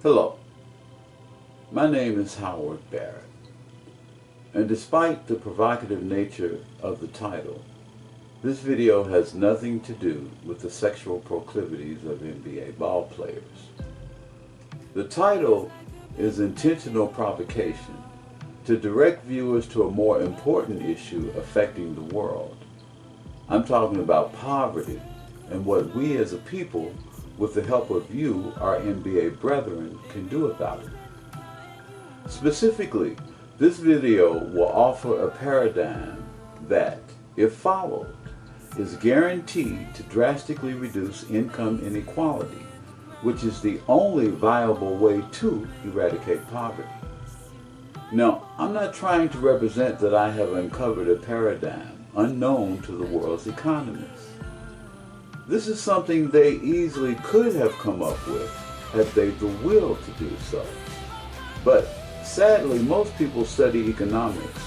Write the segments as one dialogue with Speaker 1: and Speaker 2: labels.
Speaker 1: Hello, my name is Howard Barrett, and despite the provocative nature of the title, this video has nothing to do with the sexual proclivities of NBA ball players. The title is intentional provocation to direct viewers to a more important issue affecting the world. I'm talking about poverty and what we as a people, with the help of you, our NBA brethren, can do about it. Specifically, this video will offer a paradigm that, if followed, is guaranteed to drastically reduce income inequality, which is the only viable way to eradicate poverty. Now, I'm not trying to represent that I have uncovered a paradigm unknown to the world's economists. This is something they easily could have come up with had they the will to do so. But sadly, most people study economics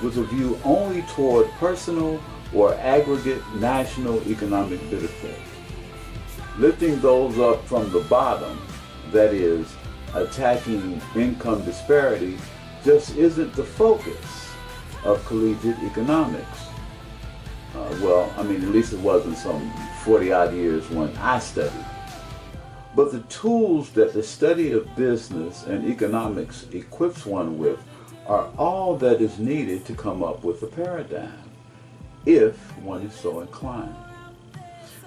Speaker 1: with a view only toward personal or aggregate national economic benefit. Lifting those up from the bottom, that is, attacking income disparity, just isn't the focus of collegiate economics. At least it wasn't some 40-odd years when I studied. But the tools that the study of business and economics equips one with are all that is needed to come up with a paradigm, if one is so inclined.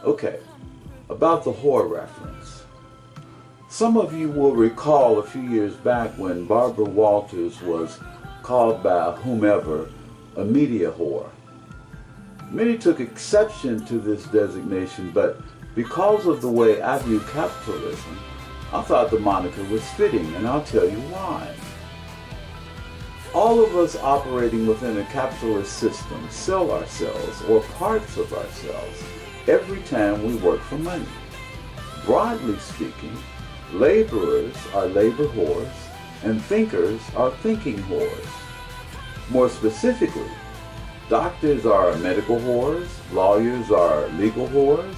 Speaker 1: Okay, about the whore reference. Some of you will recall a few years back when Barbara Walters was called by whomever a media whore. Many took exception to this designation, but because of the way I view capitalism, I thought the moniker was fitting, and I'll tell you why. All of us operating within a capitalist system sell ourselves or parts of ourselves every time we work for money. Broadly speaking, laborers are labor whores, and thinkers are thinking whores. More specifically, doctors are medical whores, lawyers are legal whores,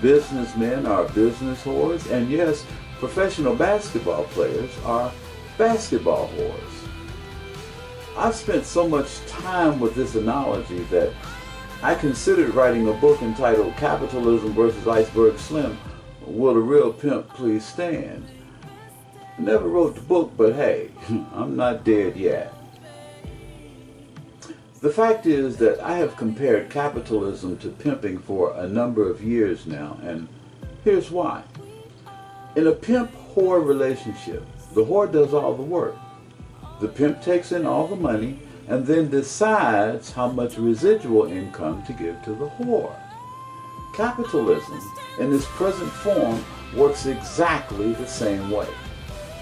Speaker 1: businessmen are business whores, and yes, professional basketball players are basketball whores. I've spent so much time with this analogy that I considered writing a book entitled Capitalism versus Iceberg Slim, Will the Real Pimp Please Stand? I never wrote the book, but hey, I'm not dead yet. The fact is that I have compared capitalism to pimping for a number of years now, and here's why. In a pimp-whore relationship, the whore does all the work. The pimp takes in all the money and then decides how much residual income to give to the whore. Capitalism, in its present form, works exactly the same way.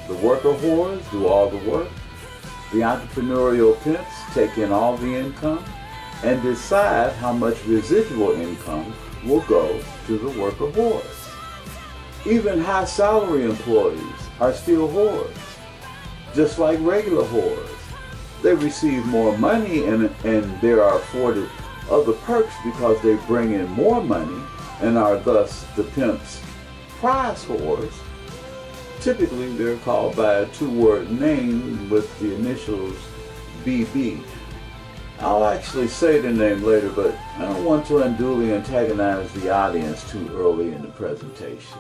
Speaker 1: The worker whores do all the work. The entrepreneurial pimps take in all the income and decide how much residual income will go to the worker whores. Even high salary employees are still whores, just like regular whores. They receive more money and they are afforded other perks because they bring in more money and are thus the pimp's prize whores. Typically, they're called by a two-word name with the initials BB. I'll actually say the name later, but I don't want to unduly antagonize the audience too early in the presentation.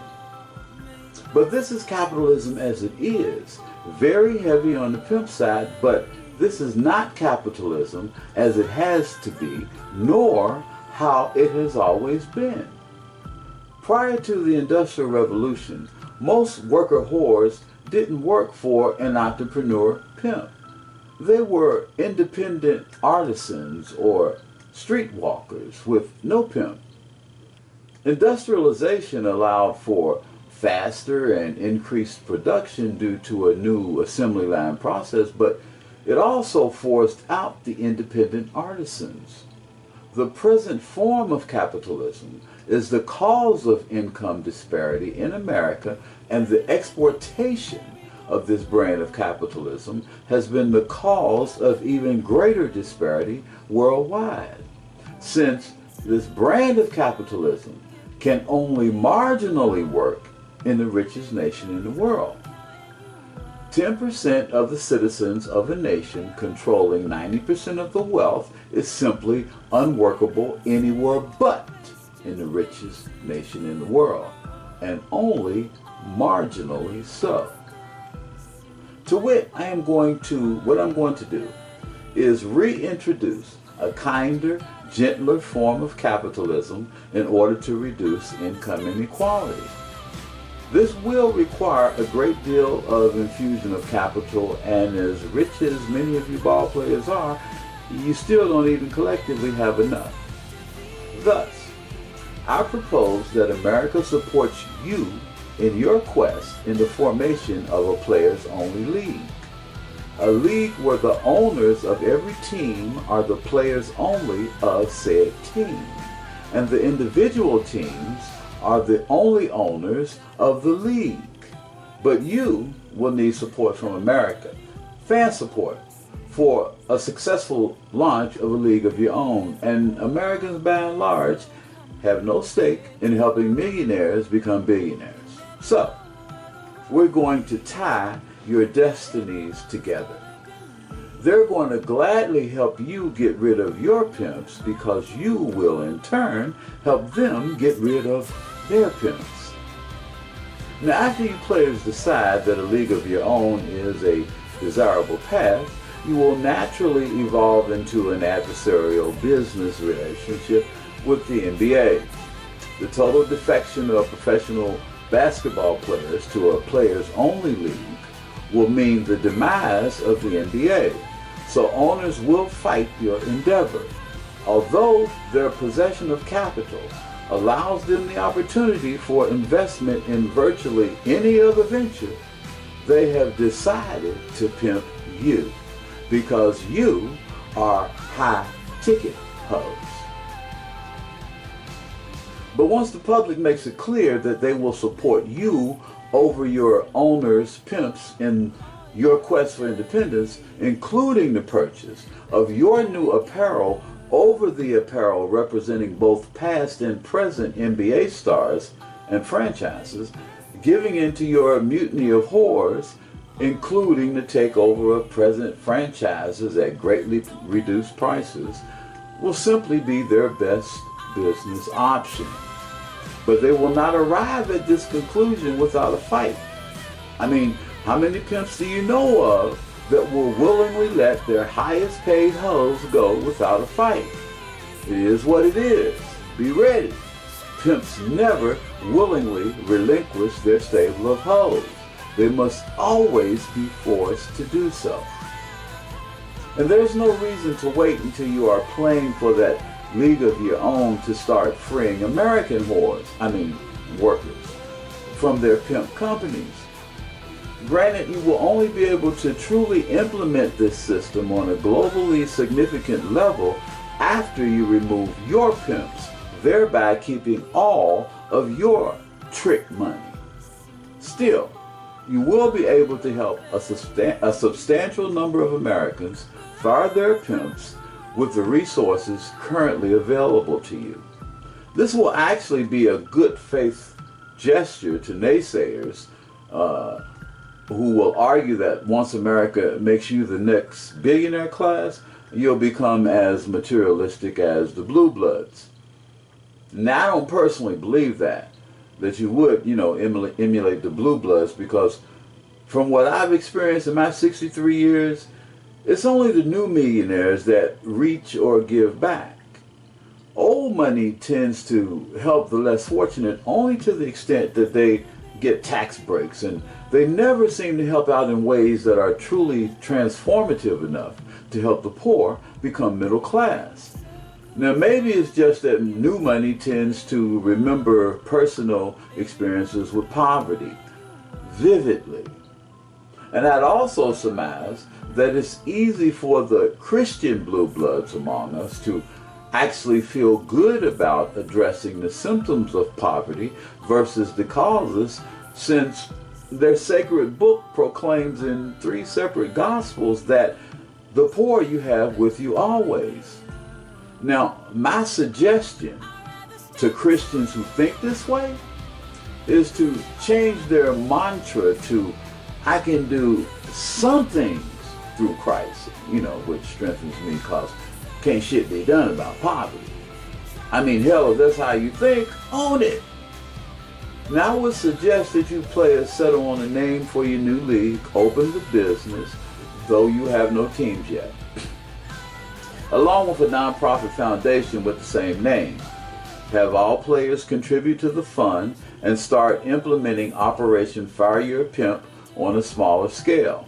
Speaker 1: But this is capitalism as it is, very heavy on the pimp side, but this is not capitalism as it has to be, nor how it has always been. Prior to the Industrial Revolution, most worker whores didn't work for an entrepreneur pimp. They were independent artisans or streetwalkers with no pimp. Industrialization allowed for faster and increased production due to a new assembly line process, but it also forced out the independent artisans. The present form of capitalism is the cause of income disparity in America, and the exportation of this brand of capitalism has been the cause of even greater disparity worldwide, since this brand of capitalism can only marginally work in the richest nation in the world. 10% of the citizens of a nation controlling 90% of the wealth is simply unworkable anywhere but in the richest nation in the world, and only marginally so. To wit, what I'm going to do is reintroduce a kinder, gentler form of capitalism in order to reduce income inequality. This will require a great deal of infusion of capital, and as rich as many of you ball players are, you still don't even collectively have enough. Thus, I propose that America supports you in your quest in the formation of a players-only league. A league where the owners of every team are the players only of said team, and the individual teams are the only owners of the league. But you will need support from America, fan support, for a successful launch of a league of your own. And Americans by and large have no stake in helping millionaires become billionaires. So, we're going to tie your destinies together. They're going to gladly help you get rid of your pimps because you will in turn help them get rid of their pimps. Now, after you players decide that a league of your own is a desirable path, you will naturally evolve into an adversarial business relationship with the NBA. The total defection of professional basketball players to a players-only league will mean the demise of the NBA. So owners will fight your endeavor. Although their possession of capital allows them the opportunity for investment in virtually any other venture, they have decided to pimp you because you are high-ticket hoes. But once the public makes it clear that they will support you over your owner's pimps in your quest for independence, including the purchase of your new apparel over the apparel representing both past and present NBA stars and franchises, giving into your mutiny of whores, including the takeover of present franchises at greatly reduced prices, will simply be their best business option. But they will not arrive at this conclusion without a fight. I mean, how many pimps do you know of that will willingly let their highest paid hoes go without a fight? It is what it is. Be ready. Pimps never willingly relinquish their stable of hoes. They must always be forced to do so. And there's no reason to wait until you are playing for that league of your own to start freeing American whores, workers, from their pimp companies. Granted, you will only be able to truly implement this system on a globally significant level after you remove your pimps, thereby keeping all of your trick money. Still, you will be able to help a substantial number of Americans fire their pimps with the resources currently available to you. This will actually be a good faith gesture to naysayers who will argue that once America makes you the next billionaire class, you'll become as materialistic as the blue bloods. Now, I don't personally believe that you would, emulate the blue bloods, because from what I've experienced in my 63 years, it's only the new millionaires that reach or give back. Old money tends to help the less fortunate only to the extent that they get tax breaks, and they never seem to help out in ways that are truly transformative enough to help the poor become middle class. Now, maybe it's just that new money tends to remember personal experiences with poverty vividly. And I'd also surmise that it's easy for the Christian blue bloods among us to actually feel good about addressing the symptoms of poverty versus the causes, since their sacred book proclaims in 3 separate gospels that the poor you have with you always. Now, my suggestion to Christians who think this way is to change their mantra to I can do some things through Christ, which strengthens me, because can't shit be done about poverty. I mean, hell, if that's how you think, own it. Now, I would suggest that you players settle on a name for your new league, open the business, though you have no teams yet, along with a nonprofit foundation with the same name. Have all players contribute to the fund and start implementing Operation Fire Your Pimp on a smaller scale.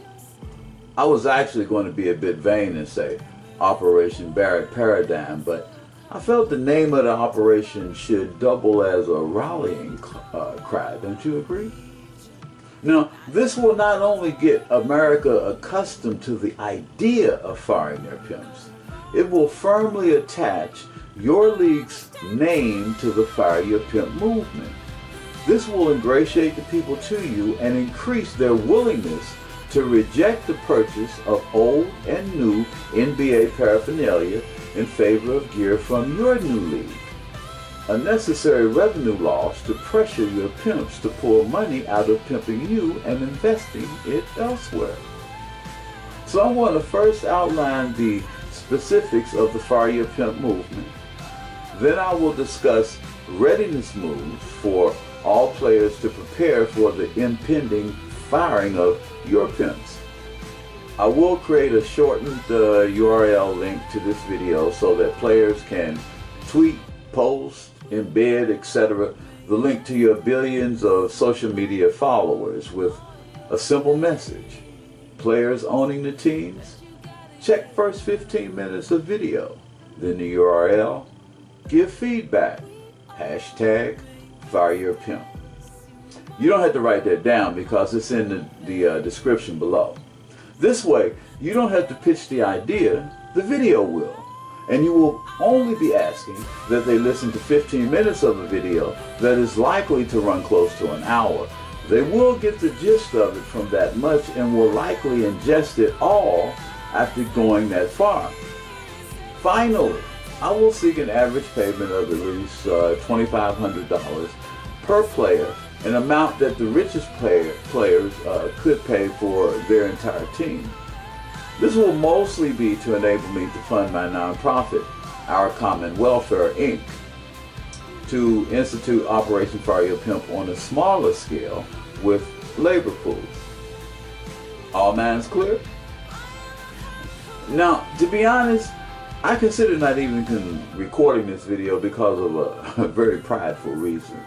Speaker 1: I was actually going to be a bit vain and say Operation Barrett Paradigm, but I felt the name of the operation should double as a rallying cry. Don't you agree? Now, this will not only get America accustomed to the idea of firing their pimps, it will firmly attach your league's name to the Fire Your Pimp movement. This will ingratiate the people to you and increase their willingness to reject the purchase of old and new NBA paraphernalia in favor of gear from your new league. A necessary revenue loss to pressure your pimps to pull money out of pimping you and investing it elsewhere. So I'm going to first outline the specifics of the Fire Your Pimp movement. Then I will discuss readiness moves for all players to prepare for the impending firing of your pimps. I will create a shortened URL link to this video so that players can tweet, post, embed, etc. the link to your billions of social media followers with a simple message. Players owning the teams? Check first 15 minutes of video. Then the URL. Give feedback. Hashtag Fire Your Pimp. You don't have to write that down because it's in the description below. This way, you don't have to pitch the idea, the video will. And you will only be asking that they listen to 15 minutes of a video that is likely to run close to an hour. They will get the gist of it from that much and will likely ingest it all after going that far. Finally, I will seek an average payment of at least $2,500 per player, an amount that the richest players could pay for their entire team. This will mostly be to enable me to fund my nonprofit, Our Common Welfare, Inc., to institute Operation Fire Your Pimp on a smaller scale with labor pools. All minds clear? Now, to be honest, I consider not even recording this video because of a very prideful reason.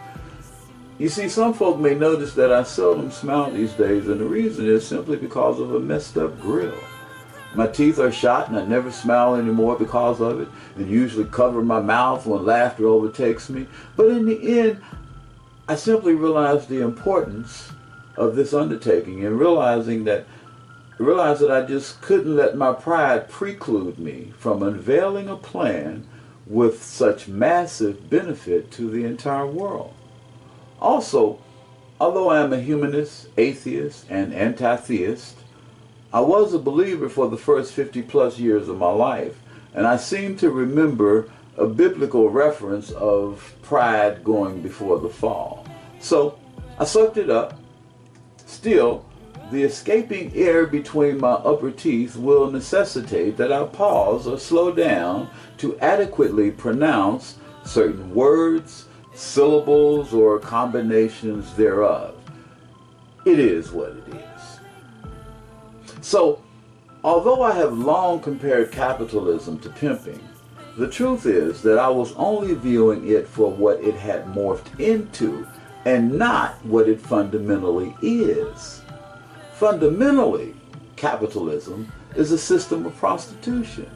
Speaker 1: You see, some folk may notice that I seldom smile these days, and the reason is simply because of a messed up grill. My teeth are shot and I never smile anymore because of it, and usually cover my mouth when laughter overtakes me. But in the end, I simply realized the importance of this undertaking and realized that I just couldn't let my pride preclude me from unveiling a plan with such massive benefit to the entire world. Also, although I am a humanist, atheist, and anti-theist, I was a believer for the first 50 plus years of my life, and I seem to remember a biblical reference of pride going before the fall. So I sucked it up. Still, the escaping air between my upper teeth will necessitate that I pause or slow down to adequately pronounce certain words, syllables, or combinations thereof. It is what it is. So, although I have long compared capitalism to pimping, the truth is that I was only viewing it for what it had morphed into and not what it fundamentally is. Fundamentally, capitalism is a system of prostitution.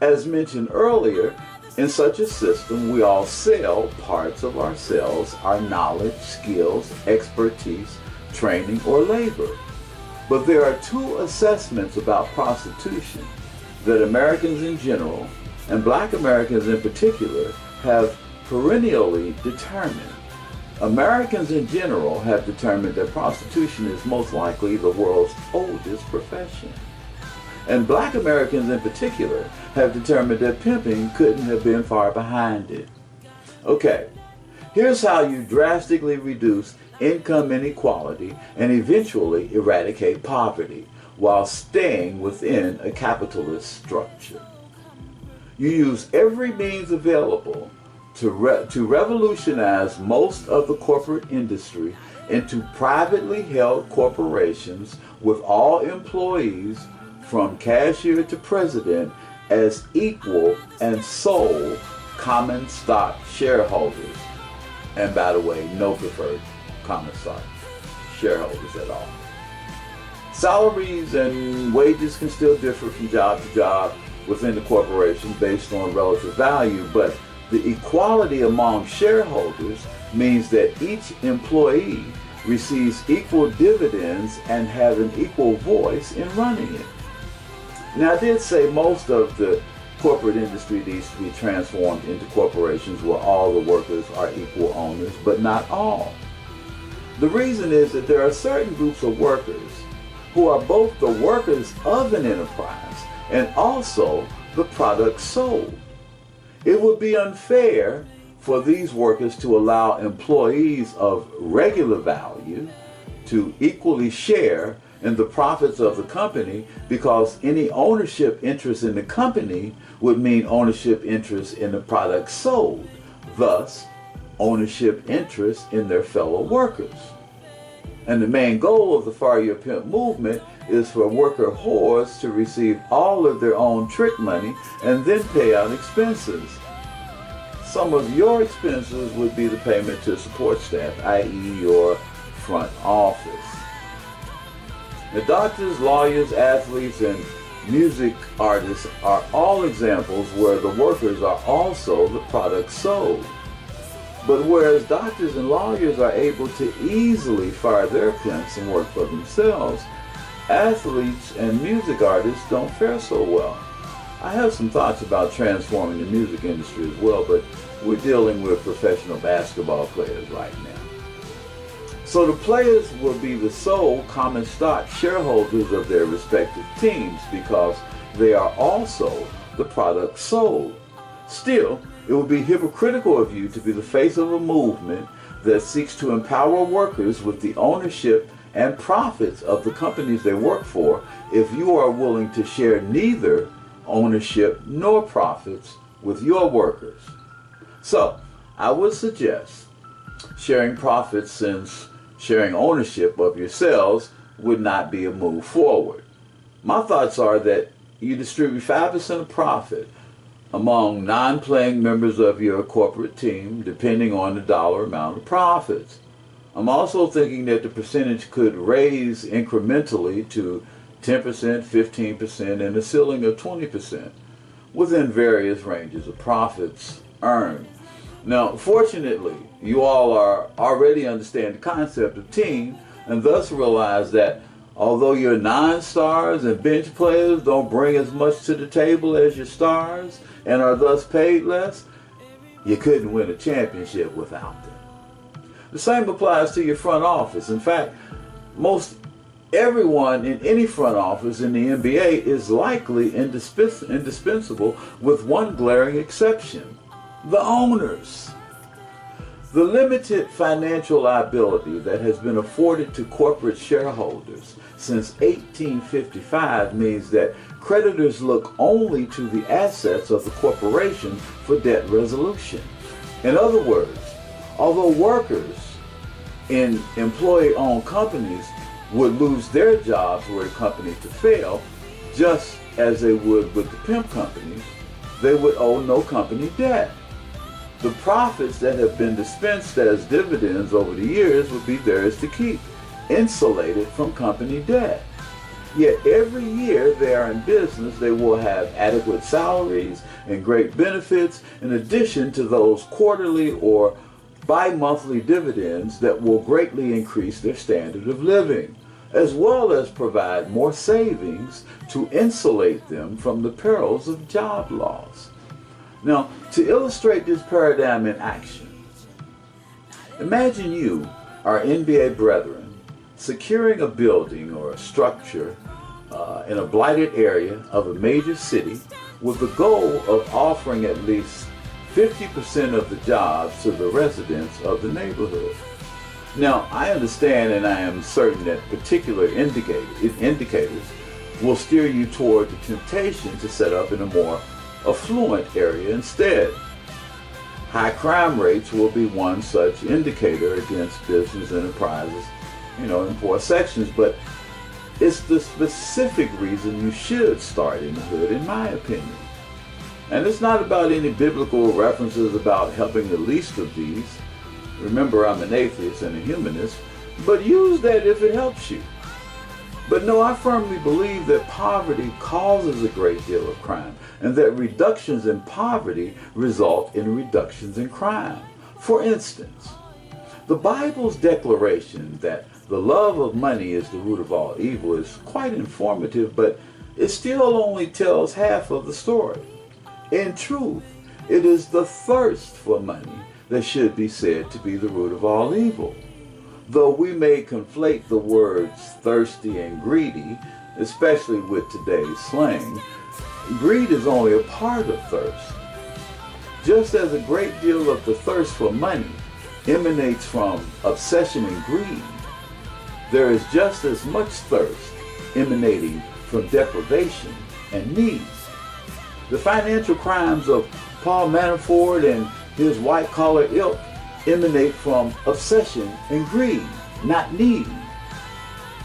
Speaker 1: As mentioned earlier, in such a system, we all sell parts of ourselves, our knowledge, skills, expertise, training, or labor. But there are two assessments about prostitution that Americans in general, and Black Americans in particular, have perennially determined. Americans in general have determined that prostitution is most likely the world's oldest profession. And Black Americans in particular have determined that pimping couldn't have been far behind it. Okay, Here's how you drastically reduce income inequality and eventually eradicate poverty while staying within a capitalist structure. You use every means available to revolutionize most of the corporate industry into privately held corporations with all employees, from cashier to president, as equal and sole common stock shareholders. And by the way, no preferred common stock shareholders at all. Salaries and wages can still differ from job to job within the corporation based on relative value, but the equality among shareholders means that each employee receives equal dividends and has an equal voice in running it. Now, I did say most of the corporate industry needs to be transformed into corporations where all the workers are equal owners, but not all. The reason is that there are certain groups of workers who are both the workers of an enterprise and also the product sold. It would be unfair for these workers to allow employees of regular value to equally share in the profits of the company, because any ownership interest in the company would mean ownership interest in the product sold, thus ownership interest in their fellow workers. And the main goal of the Fire Your Pimp movement is for worker whores to receive all of their own trick money and then pay out expenses. Some of your expenses would be the payment to support staff, i.e. your front office. The doctors, lawyers, athletes, and music artists are all examples where the workers are also the product sold. But whereas doctors and lawyers are able to easily fire their pimps and work for themselves, athletes and music artists don't fare so well. I have some thoughts about transforming the music industry as well, but we're dealing with professional basketball players right now. So the players will be the sole common stock shareholders of their respective teams because they are also the product sold. Still, it would be hypocritical of you to be the face of a movement that seeks to empower workers with the ownership and profits of the companies they work for if you are willing to share neither ownership nor profits with your workers. So, I would suggest sharing profits, since sharing ownership of yourselves would not be a move forward. My thoughts are that you distribute 5% of profit among non-playing members of your corporate team, depending on the dollar amount of profits. I'm also thinking that the percentage could raise incrementally to 10%, 15%, and a ceiling of 20% within various ranges of profits earned. Now, fortunately, you all are already understand the concept of team and thus realize that although your non-stars and bench players don't bring as much to the table as your stars and are thus paid less, you couldn't win a championship without them. The same applies to your front office. In fact, most everyone in any front office in the NBA is likely indispensable, with one glaring exception: the owners. The limited financial liability that has been afforded to corporate shareholders since 1855 means that creditors look only to the assets of the corporation for debt resolution. In other words, although workers in employee-owned companies would lose their jobs were the company to fail, just as they would with the pimp companies, they would owe no company debt. The profits that have been dispensed as dividends over the years would be theirs to keep, insulated from company debt. Yet every year they are in business, they will have adequate salaries and great benefits, in addition to those quarterly or bi-monthly dividends that will greatly increase their standard of living, as well as provide more savings to insulate them from the perils of job loss. Now, to illustrate this paradigm in action, imagine you, our NBA brethren, securing a building or a structure in a blighted area of a major city with the goal of offering at least 50% of the jobs to the residents of the neighborhood. Now, I understand and I am certain that particular indicators will steer you toward the temptation to set up in a more affluent area instead. High crime rates will be one such indicator against business enterprises, in poor sections, but it's the specific reason you should start in the hood, in my opinion. And it's not about any biblical references about helping the least of these. Remember, I'm an atheist and a humanist, but use that if it helps you. But no, I firmly believe that poverty causes a great deal of crime, and that reductions in poverty result in reductions in crime. For instance, the Bible's declaration that the love of money is the root of all evil is quite informative, but it still only tells half of the story. In truth, it is the thirst for money that should be said to be the root of all evil. Though we may conflate the words thirsty and greedy, especially with today's slang, greed is only a part of thirst. Just as a great deal of the thirst for money emanates from obsession and greed, there is just as much thirst emanating from deprivation and need. The financial crimes of Paul Manafort and his white-collar ilk emanate from obsession and greed, not need.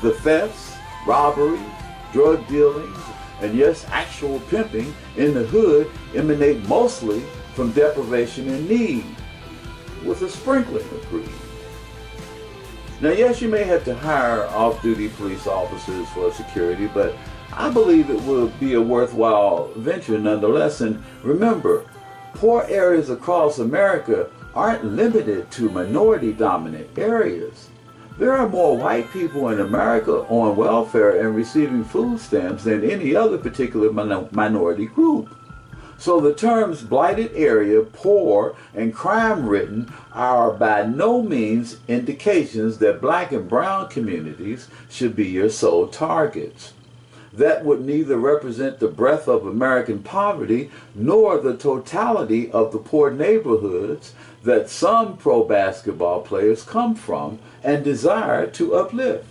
Speaker 1: The thefts, robberies, drug dealings, and yes, actual pimping in the hood emanate mostly from deprivation and need, with a sprinkling of greed. Now, yes, you may have to hire off-duty police officers for security, but I believe it will be a worthwhile venture nonetheless. And remember, poor areas across America aren't limited to minority-dominant areas. There are more white people in America on welfare and receiving food stamps than any other particular minority group. So the terms blighted area, poor, and crime-ridden are by no means indications that black and brown communities should be your sole targets. That would neither represent the breadth of American poverty nor the totality of the poor neighborhoods that some pro-basketball players come from and desire to uplift.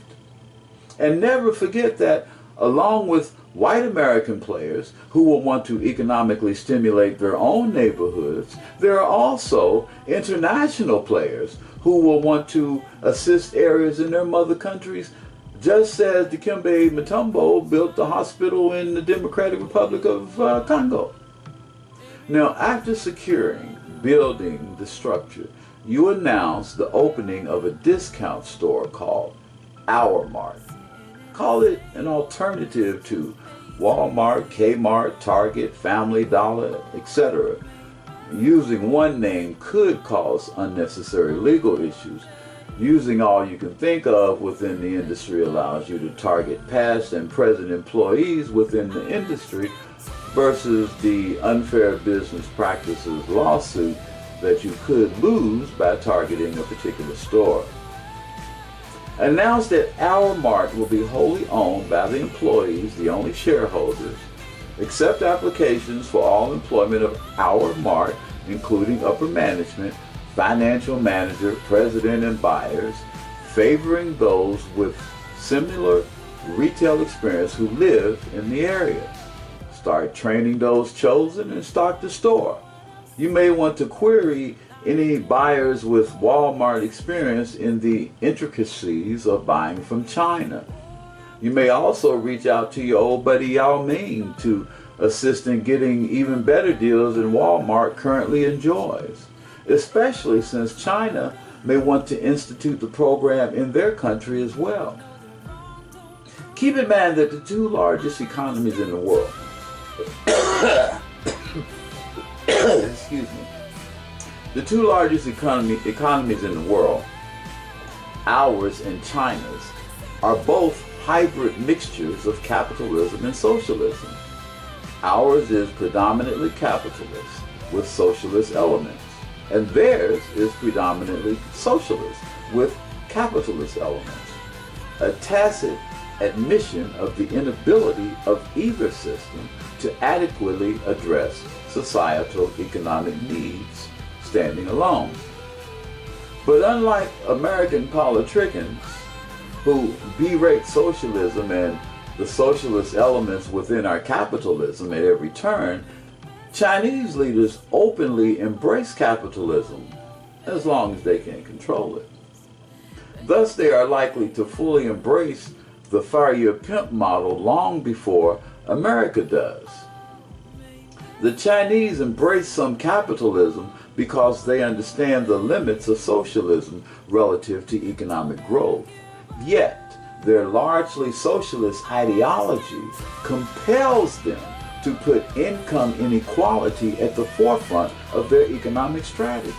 Speaker 1: And never forget that along with white American players who will want to economically stimulate their own neighborhoods, there are also international players who will want to assist areas in their mother countries, just as Dikembe Mutombo built the hospital in the Democratic Republic of Congo. Now, after securing, building the structure, you announce the opening of a discount store called Our Mart. Call it an alternative to Walmart, Kmart, Target, Family Dollar, etc. Using one name could cause unnecessary legal issues. Using all you can think of within the industry allows you to target past and present employees within the industry versus the unfair business practices lawsuit that you could lose by targeting a particular store. Announce that Our Mart will be wholly owned by the employees, the only shareholders. Accept applications for all employment of Our Mart, including upper management, financial manager, president, and buyers, favoring those with similar retail experience who live in the area. Start training those chosen and start the store. You may want to query any buyers with Walmart experience in the intricacies of buying from China. You may also reach out to your old buddy Yao Ming to assist in getting even better deals than Walmart currently enjoys, especially since China may want to institute the program in their country as well. Keep in mind that the two largest economies in the world excuse me. The two largest economies in the world, ours and China's, are both hybrid mixtures of capitalism and socialism. Ours is predominantly capitalist with socialist elements, and theirs is predominantly socialist with capitalist elements. A tacit admission of the inability of either system to adequately address societal economic needs standing alone. But unlike American politicians who berate socialism and the socialist elements within our capitalism at every turn, Chinese leaders openly embrace capitalism as long as they can control it. Thus, they are likely to fully embrace the fire pimp model long before America does. The Chinese embrace some capitalism because they understand the limits of socialism relative to economic growth. Yet, their largely socialist ideology compels them to put income inequality at the forefront of their economic strategy.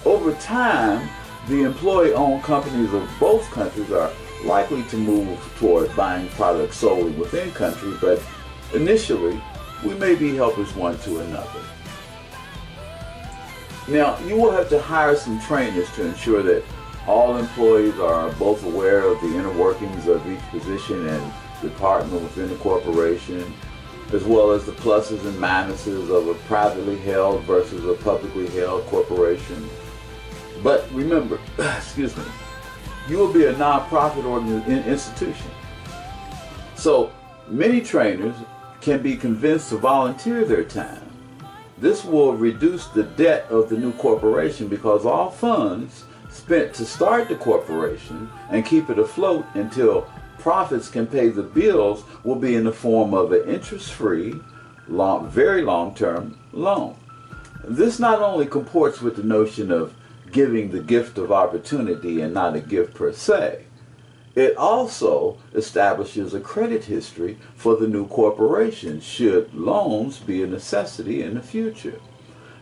Speaker 1: Over time, the employee-owned companies of both countries are likely to move toward buying products solely within country, but initially, we may be helpers one to another. Now, you will have to hire some trainers to ensure that all employees are both aware of the inner workings of each position and department within the corporation, as well as the pluses and minuses of a privately held versus a publicly held corporation. But remember, excuse me, you will be a nonprofit institution. So many trainers can be convinced to volunteer their time. This will reduce the debt of the new corporation because all funds spent to start the corporation and keep it afloat until profits can pay the bills will be in the form of an interest-free, very long-term loan. This not only comports with the notion of giving the gift of opportunity and not a gift per se, it also establishes a credit history for the new corporation should loans be a necessity in the future.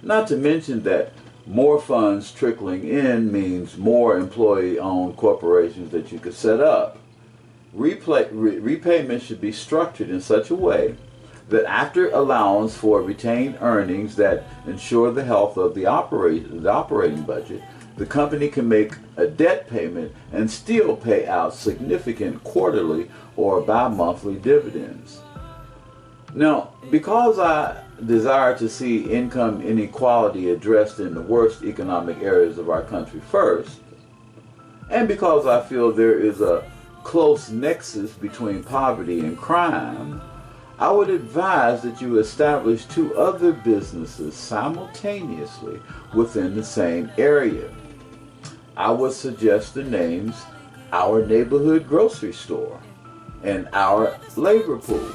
Speaker 1: Not to mention that more funds trickling in means more employee-owned corporations that you could set up. Repayment should be structured in such a way that after allowance for retained earnings that ensure the health of the operating budget, the company can make a debt payment and still pay out significant quarterly or bi-monthly dividends. Now, because I desire to see income inequality addressed in the worst economic areas of our country first, and because I feel there is a close nexus between poverty and crime, I would advise that you establish 2 other businesses simultaneously within the same area. I would suggest the names Our Neighborhood Grocery Store and Our Labor Pool.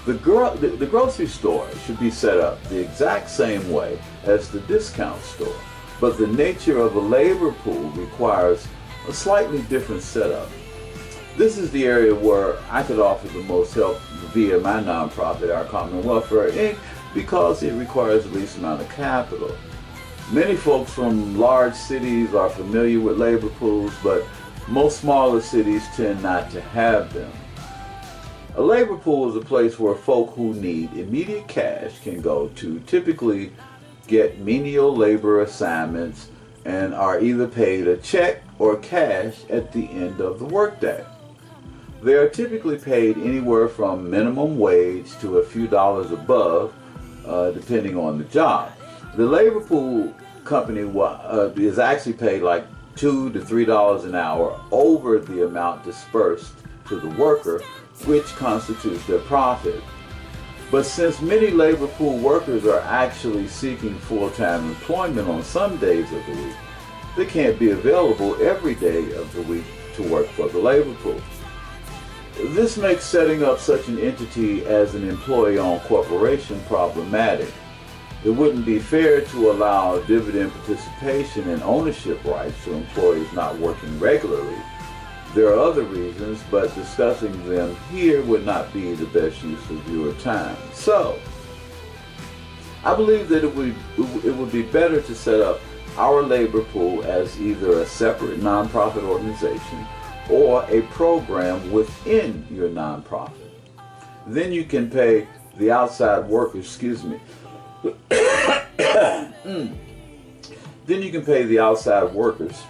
Speaker 1: The grocery store should be set up the exact same way as the discount store, but the nature of a labor pool requires a slightly different setup. This is the area where I could offer the most help via my nonprofit, Our Common Welfare Inc., because it requires the least amount of capital. Many folks from large cities are familiar with labor pools, but most smaller cities tend not to have them. A labor pool is a place where folk who need immediate cash can go to typically get menial labor assignments and are either paid a check or cash at the end of the workday. They are typically paid anywhere from minimum wage to a few dollars above, depending on the job. The labor pool company is actually paid like $2 to $3 an hour over the amount dispersed to the worker, which constitutes their profit. But since many labor pool workers are actually seeking full-time employment on some days of the week, they can't be available every day of the week to work for the labor pool. This makes setting up such an entity as an employee-owned corporation problematic. It wouldn't be fair to allow dividend participation and ownership rights to employees not working regularly. There are other reasons, but discussing them here would not be the best use of your time. So, I believe that it would be better to set up Our Labor Pool as either a separate nonprofit organization or a program within your nonprofit. Then you can pay the outside workers, Then you can pay the outside workers,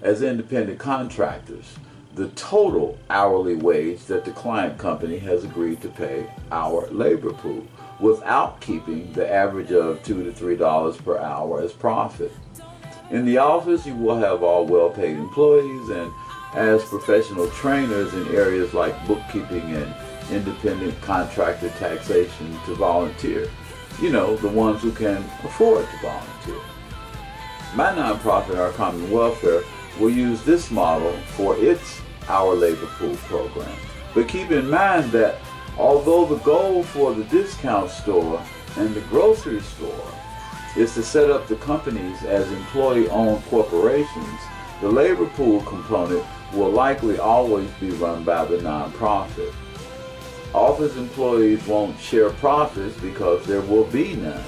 Speaker 1: as independent contractors. the total hourly wage that the client company has agreed to pay our labor pool, without keeping the average of $2 to $3 per hour as profit. In the office, you will have all well-paid employees, and as professional trainers in areas like bookkeeping and independent contractor taxation to volunteer. You know, the ones who can afford to volunteer. My nonprofit, Our Common Welfare, will use this model for its Our Labor Pool program. But keep in mind that although the goal for the discount store and the grocery store is to set up the companies as employee-owned corporations, the labor pool component will likely always be run by the nonprofit. Office employees won't share profits because there will be none,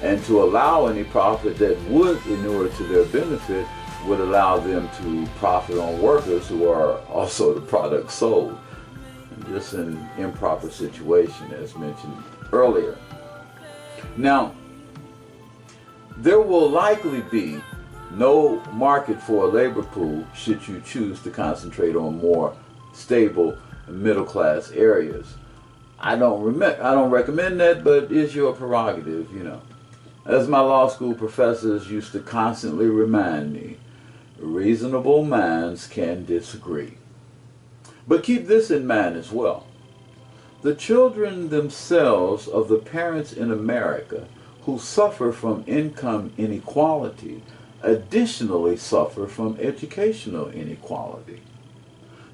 Speaker 1: and to allow any profit that would inure to their benefit would allow them to profit on workers who are also the product sold. Just an improper situation, as mentioned earlier. Now, there will likely be no market for a labor pool should you choose to concentrate on more stable middle-class areas. I don't recommend that, but it's your prerogative, you know. As my law school professors used to constantly remind me, reasonable minds can disagree. But keep this in mind as well. The children themselves of the parents in America who suffer from income inequality additionally suffer from educational inequality.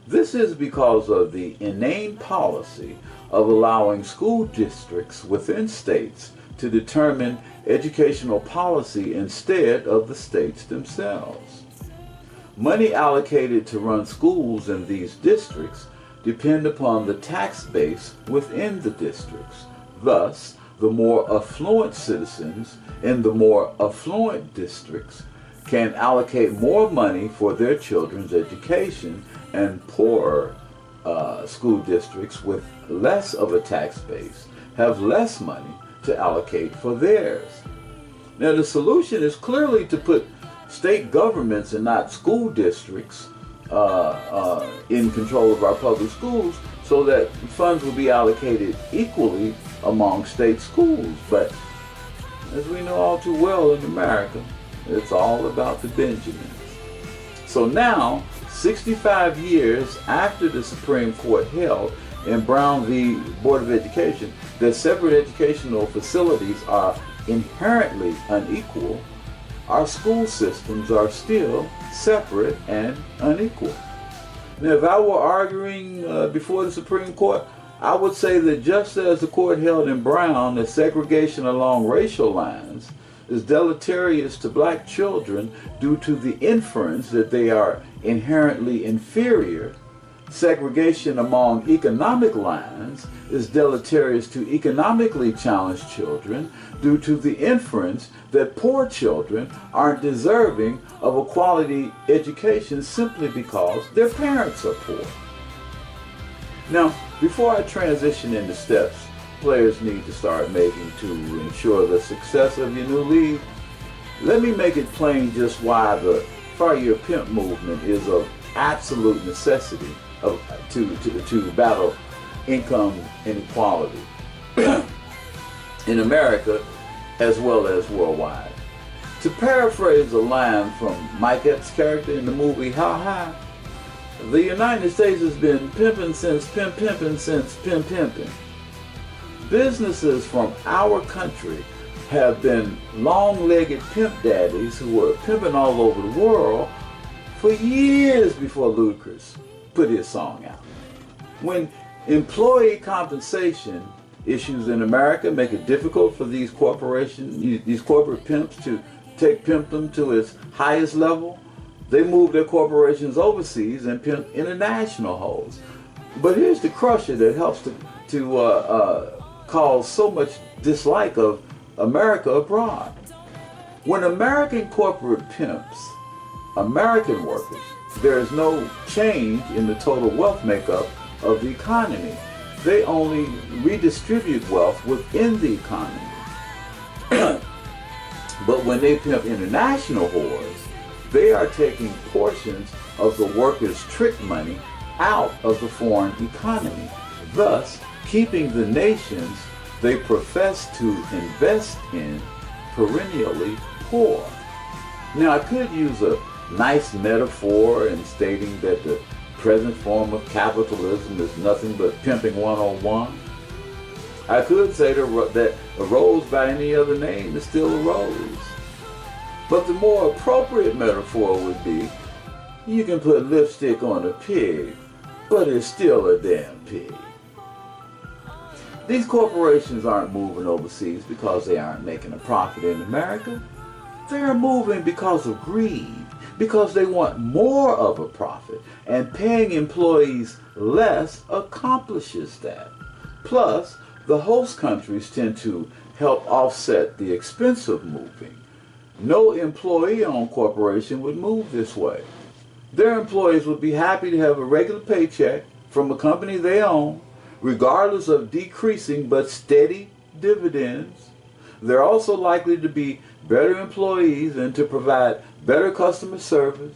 Speaker 1: This is because of the inane policy of allowing school districts within states to determine educational policy instead of the states themselves. Money allocated to run schools in these districts depend upon the tax base within the districts. Thus, the more affluent citizens in the more affluent districts can allocate more money for their children's education, and poorer school districts with less of a tax base have less money to allocate for theirs. Now, the solution is clearly to put state governments and not school districts in control of our public schools so that funds will be allocated equally among state schools. But as we know all too well in America, it's all about the Benjamins. So now, 65 years after the Supreme Court held in Brown v. Board of Education that separate educational facilities are inherently unequal, our school systems are still separate and unequal. Now, if I were arguing before the Supreme Court, I would say that just as the court held in Brown that segregation along racial lines is deleterious to black children due to the inference that they are inherently inferior, segregation among economic lines is deleterious to economically challenged children due to the inference that poor children aren't deserving of a quality education simply because their parents are poor. Now, before I transition into steps players need to start making to ensure the success of your new league, let me make it plain just why the Fire Pimp movement is of absolute necessity to battle income inequality in America as well as worldwide. To paraphrase a line from Mike Epps' character in the movie How High, the United States has been pimping since pimping. Businesses from our country have been long-legged pimp daddies who were pimping all over the world for years before Ludacris put his song out. When employee compensation issues in America make it difficult for these corporations, these corporate pimps to take pimpdom to its highest level, they move their corporations overseas and pimp international hoes. But here's the crusher that helps to cause so much dislike of America abroad. When American corporate pimps American workers, there is no change in the total wealth makeup of the economy. They only redistribute wealth within the economy. But when they pimp international whores, They are taking portions of the workers' trick money out of the foreign economy, thus keeping the nations they profess to invest in perennially poor. Now, I could use a nice metaphor in stating that the present form of capitalism is nothing but pimping 101. I could say that a rose by any other name is still a rose. But the more appropriate metaphor would be, you can put lipstick on a pig, but it's still a damn pig. These corporations aren't moving overseas because they aren't making a profit in America. They're moving because of greed, because they want more of a profit, and paying employees less accomplishes that. Plus, the host countries tend to help offset the expense of moving. No employee-owned corporation would move this way. Their employees would be happy to have a regular paycheck from a company they own, regardless of decreasing but steady dividends. They're also likely to be better employees and to provide better customer service.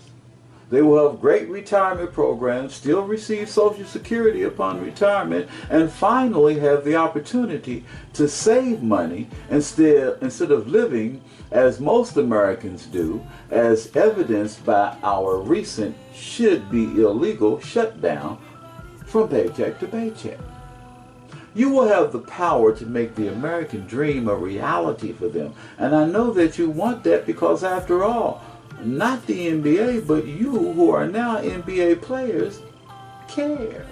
Speaker 1: They will have great retirement programs, still receive Social Security upon retirement, and finally have the opportunity to save money instead of living as most Americans do, as evidenced by our recent should-be illegal shutdown from paycheck to paycheck. You will have the power to make the American dream a reality for them. And I know that you want that because, after all, not the NBA, but you who are now NBA players care.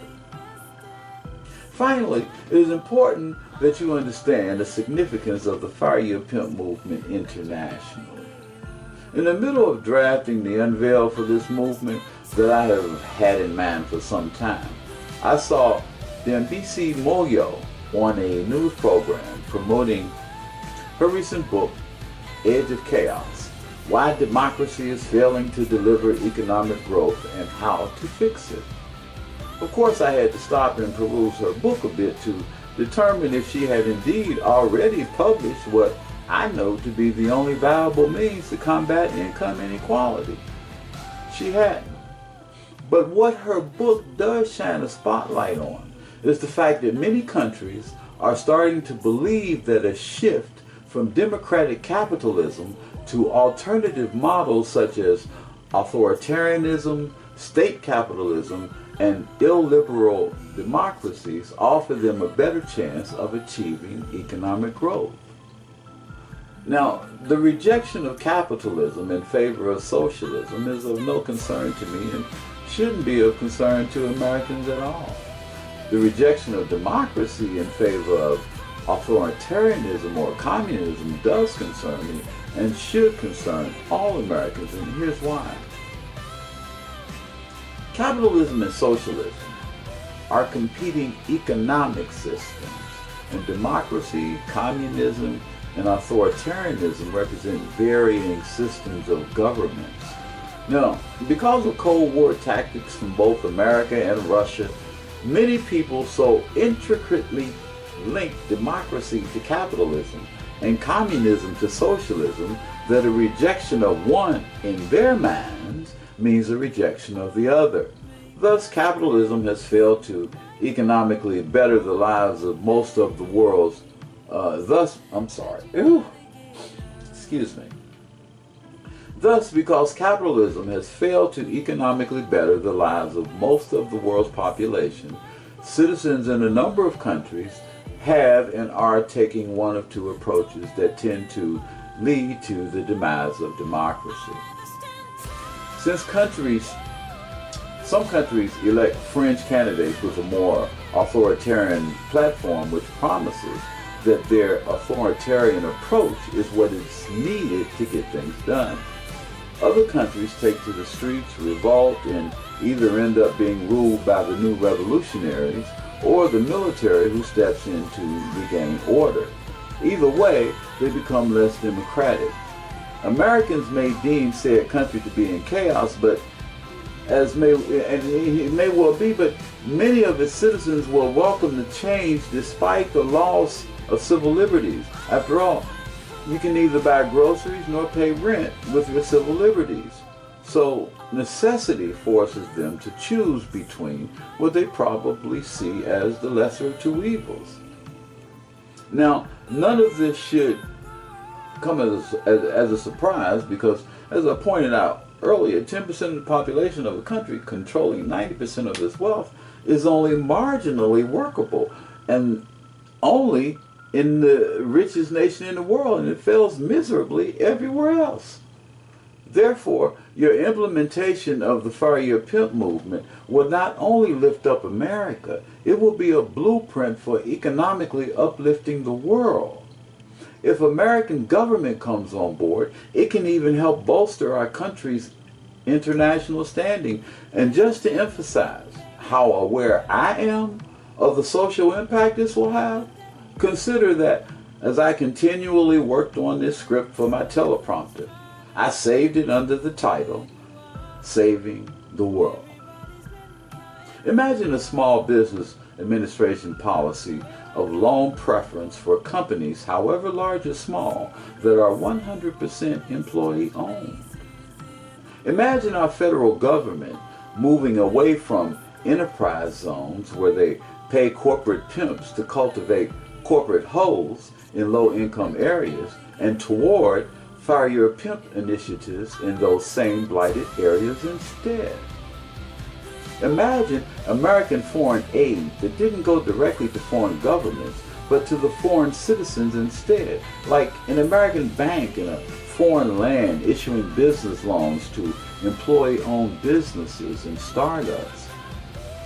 Speaker 1: Finally, it is important that you understand the significance of the Fire Your Pimp movement internationally. In the middle of drafting the unveil for this movement that I have had in mind for some time, I saw Dambisi Moyo on a news program promoting her recent book, Edge of Chaos: Why Democracy is Failing to Deliver Economic Growth and How to Fix It. Of course, I had to stop and peruse her book a bit to determine if she had indeed already published what I know to be the only viable means to combat income inequality. She hadn't. But what her book does shine a spotlight on is the fact that many countries are starting to believe that a shift from democratic capitalism to alternative models such as authoritarianism, state capitalism, and illiberal democracies offer them a better chance of achieving economic growth. Now, the rejection of capitalism in favor of socialism is of no concern to me and shouldn't be of concern to Americans at all. The rejection of democracy in favor of authoritarianism or communism does concern me and should concern all Americans, and here's why. Capitalism and socialism are competing economic systems, and democracy, communism, and authoritarianism represent varying systems of governments. Now, because of Cold War tactics from both America and Russia, many people so intricately link democracy to capitalism and communism to socialism that a rejection of one in their minds means a rejection of the other. Thus, capitalism has failed to economically better the lives of most of the world's Thus, because capitalism has failed to economically better the lives of most of the world's population, citizens in a number of countries have and are taking one of two approaches that tend to lead to the demise of democracy. Some countries elect fringe candidates with a more authoritarian platform which promises that their authoritarian approach is what is needed to get things done. Other countries take to the streets, revolt, and either end up being ruled by the new revolutionaries or the military who steps in to regain order. Either way, they become less democratic. Americans may deem said country to be in chaos, but it may well be, but many of its citizens will welcome the change despite the loss of civil liberties. After all, you can neither buy groceries nor pay rent with your civil liberties. So necessity forces them to choose between what they probably see as the lesser of two evils. Now, none of this should come as a surprise because, as I pointed out earlier, 10% of the population of the country controlling 90% of its wealth is only marginally workable, and only in the richest nation in the world, and it fails miserably everywhere else. Therefore, your implementation of the Fire Your Pimp movement will not only lift up America, it will be a blueprint for economically uplifting the world. If American government comes on board, it can even help bolster our country's international standing. And just to emphasize how aware I am of the social impact this will have, consider that as I continually worked on this script for my teleprompter, I saved it under the title, Saving the World. Imagine a small business administration policy of loan preference for companies, however large or small, that are 100% employee owned. Imagine our federal government moving away from enterprise zones where they pay corporate pimps to cultivate corporate hoes in low-income areas and toward Fire Your Pimp initiatives in those same blighted areas instead. Imagine American foreign aid that didn't go directly to foreign governments, but to the foreign citizens instead, like an American bank in a foreign land issuing business loans to employee-owned businesses and startups.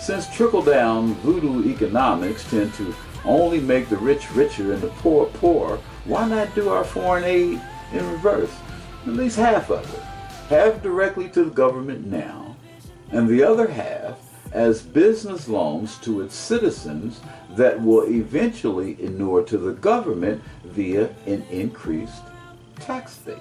Speaker 1: Since trickle-down voodoo economics tend to only make the rich richer and the poor poorer, why not do our foreign aid in reverse? At least half of it. Half directly to the government now, and the other half as business loans to its citizens that will eventually inure to the government via an increased tax base.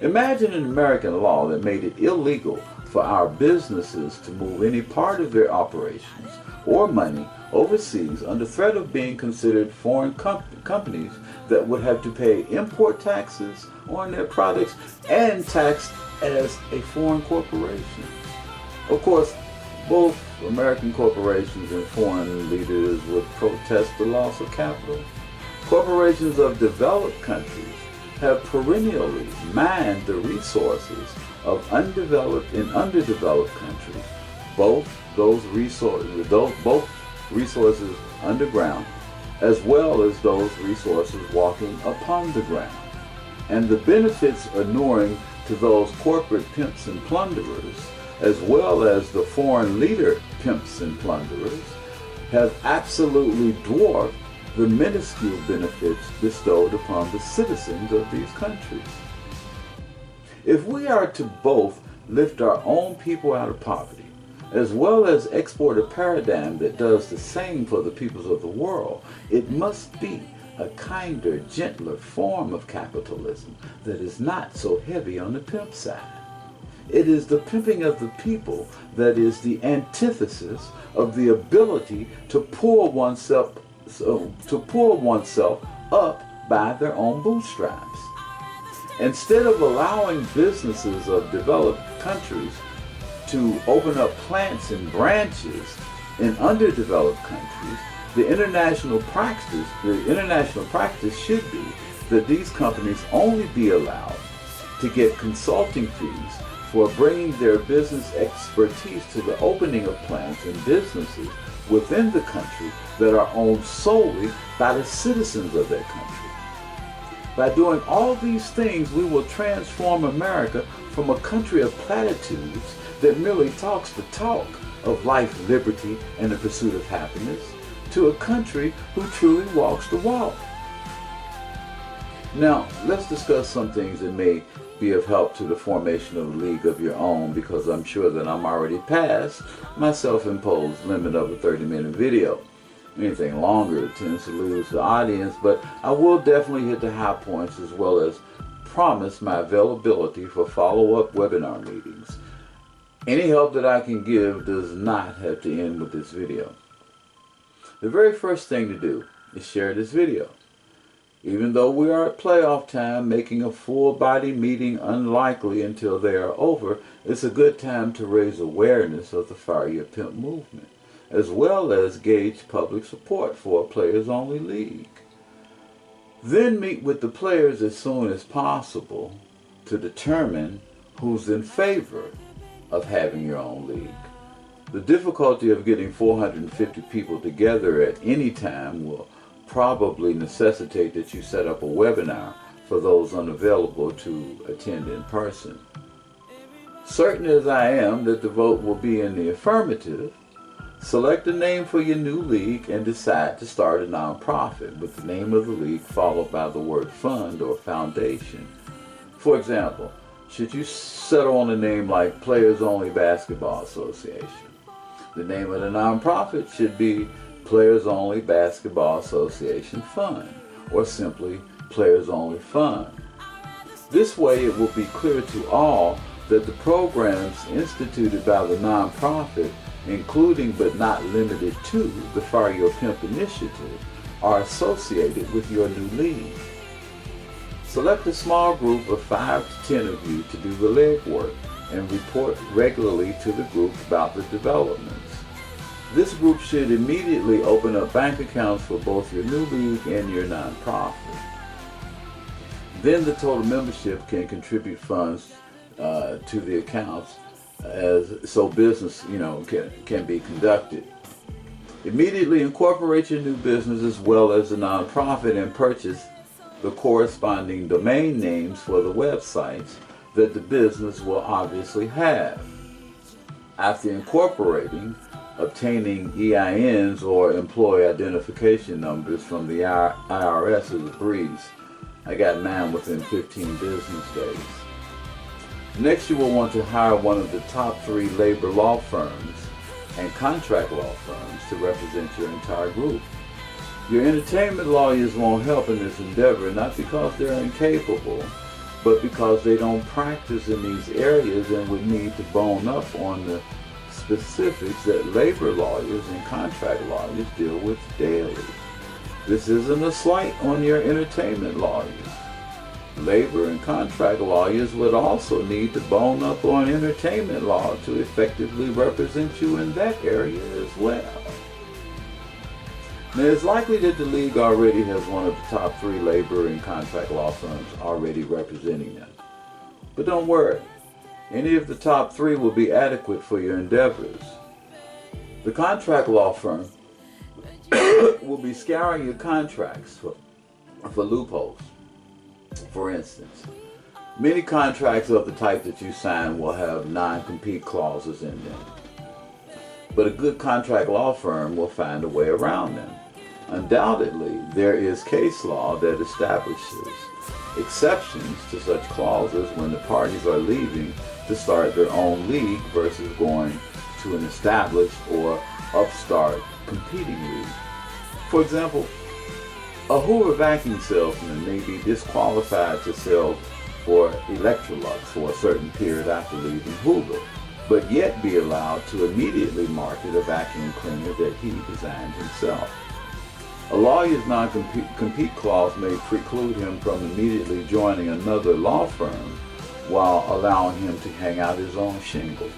Speaker 1: Imagine an American law that made it illegal for our businesses to move any part of their operations or money overseas under threat of being considered foreign companies that would have to pay import taxes on their products and taxed as a foreign corporation. Of course, both American corporations and foreign leaders would protest the loss of capital. Corporations of developed countries have perennially mined the resources of undeveloped and underdeveloped countries, both resources underground, as well as those resources walking upon the ground. And the benefits inuring to those corporate pimps and plunderers, as well as the foreign leader pimps and plunderers, have absolutely dwarfed the minuscule benefits bestowed upon the citizens of these countries. If we are to both lift our own people out of poverty, as well as export a paradigm that does the same for the peoples of the world, it must be a kinder, gentler form of capitalism that is not so heavy on the pimp side. It is the pimping of the people that is the antithesis of the ability to pull oneself up by their own bootstraps. Instead of allowing businesses of developed countries to open up plants and branches in underdeveloped countries, the international practice should be that these companies only be allowed to get consulting fees for bringing their business expertise to the opening of plants and businesses within the country that are owned solely by the citizens of that country. By doing all these things, we will transform America from a country of platitudes that merely talks the talk of life, liberty, and the pursuit of happiness, to a country who truly walks the walk. Now, let's discuss some things that may be of help to the formation of a league of your own, because I'm sure that I'm already past my self-imposed limit of a 30-minute video. Anything longer tends to lose the audience, but I will definitely hit the high points as well as promise my availability for follow-up webinar meetings. Any help that I can give does not have to end with this video. The very first thing to do is share this video. Even though we are at playoff time, making a full-body meeting unlikely until they are over, it's a good time to raise awareness of the Fire Your Pimp movement, as well as gauge public support for a players-only league. Then meet with the players as soon as possible to determine who's in favor of having your own league. The difficulty of getting 450 people together at any time will probably necessitate that you set up a webinar for those unavailable to attend in person. Certain as I am that the vote will be in the affirmative, select a name for your new league and decide to start a nonprofit with the name of the league followed by the word fund or foundation. For example, should you settle on a name like Players Only Basketball Association, the name of the nonprofit should be Players Only Basketball Association Fund, or simply Players Only Fund. This way it will be clear to all that the programs instituted by the nonprofit, including but not limited to the Fire Your Pimp initiative, are associated with your new league. Select a small group of 5 to 10 of you to do the legwork and report regularly to the group about the developments. This group should immediately open up bank accounts for both your new league and your nonprofit. Then the total membership can contribute funds to the accounts so business can be conducted. Immediately incorporate your new business as well as the nonprofit and purchase the corresponding domain names for the websites that the business will obviously have. After incorporating, obtaining EINs or employee identification numbers from the IRS is a breeze. I got mine within 15 business days. Next, you will want to hire one of the top 3 labor law firms and contract law firms to represent your entire group. Your entertainment lawyers won't help in this endeavor, not because they're incapable, but because they don't practice in these areas and would need to bone up on the specifics that labor lawyers and contract lawyers deal with daily. This isn't a slight on your entertainment lawyers. Labor and contract lawyers would also need to bone up on entertainment law to effectively represent you in that area as well. Now, it's likely that the league already has one of the top 3 labor and contract law firms already representing them. But don't worry. Any of the top 3 will be adequate for your endeavors. The contract law firm will be scouring your contracts for loopholes. For instance, many contracts of the type that you sign will have non-compete clauses in them. But a good contract law firm will find a way around them. Undoubtedly, there is case law that establishes exceptions to such clauses when the parties are leaving to start their own league versus going to an established or upstart competing league. For example, a Hoover vacuum salesman may be disqualified to sell for Electrolux for a certain period after leaving Hoover, but yet be allowed to immediately market a vacuum cleaner that he designed himself. A lawyer's non-compete clause may preclude him from immediately joining another law firm while allowing him to hang out his own shingle.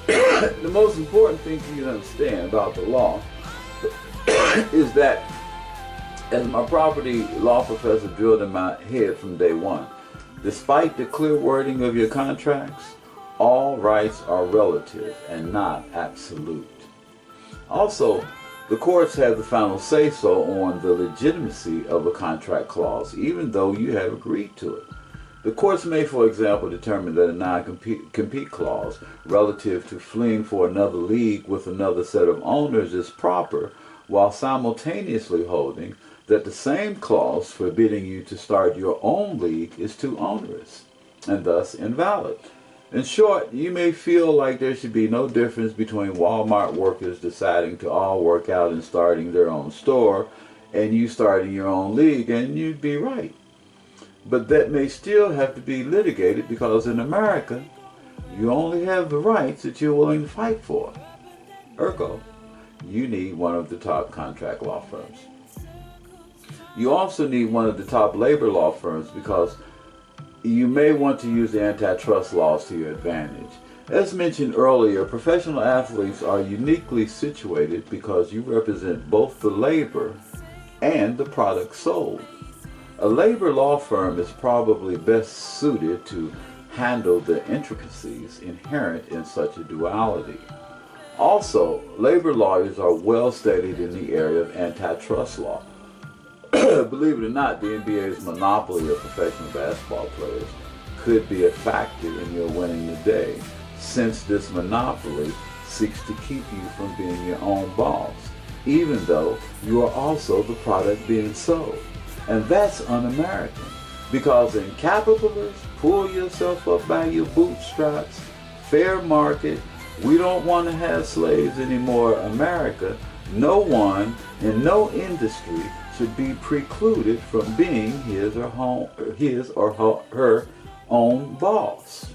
Speaker 1: The most important thing for you to understand about the law is that, as my property law professor drilled in my head from day one, despite the clear wording of your contracts, all rights are relative and not absolute. Also, the courts have the final say-so on the legitimacy of a contract clause, even though you have agreed to it. The courts may, for example, determine that a non-compete clause relative to fleeing for another league with another set of owners is proper, while simultaneously holding that the same clause forbidding you to start your own league is too onerous, and thus invalid. In short, you may feel like there should be no difference between Walmart workers deciding to all work out and starting their own store, and you starting your own league, and you'd be right. But that may still have to be litigated because in America, you only have the rights that you're willing to fight for. Ergo, you need one of the top contract law firms. You also need one of the top labor law firms because you may want to use the antitrust laws to your advantage. As mentioned earlier, professional athletes are uniquely situated because you represent both the labor and the product sold. A labor law firm is probably best suited to handle the intricacies inherent in such a duality. Also, labor lawyers are well studied in the area of antitrust law. Believe it or not, the NBA's monopoly of professional basketball players could be a factor in your winning the day, since this monopoly seeks to keep you from being your own boss, even though you are also the product being sold. And that's un-American, because in capitalist, pull yourself up by your bootstraps, fair market, we don't want to have slaves anymore, America, no one in no industry should be precluded from being his or her own boss.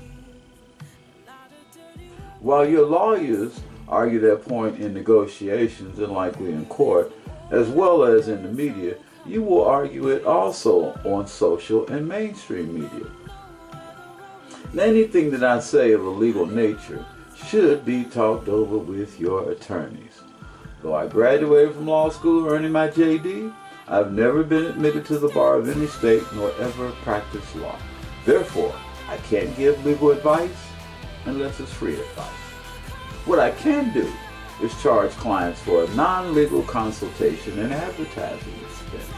Speaker 1: While your lawyers argue their point in negotiations and likely in court, as well as in the media, you will argue it also on social and mainstream media. Now, anything that I say of a legal nature should be talked over with your attorneys. Though I graduated from law school earning my JD, I've never been admitted to the bar of any state nor ever practiced law. Therefore, I can't give legal advice unless it's free advice. What I can do is charge clients for a non-legal consultation and advertising expense.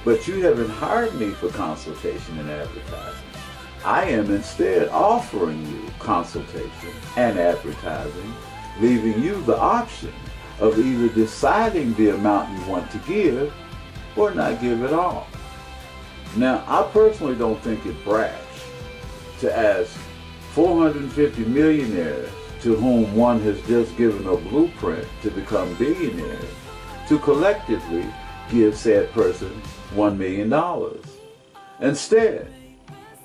Speaker 1: But you haven't hired me for consultation and advertising. I am instead offering you consultation and advertising, leaving you the option of either deciding the amount you want to give or not give at all. Now, I personally don't think it brash to ask 450 millionaires to whom one has just given a blueprint to become billionaires to collectively give said person $1 million. Instead,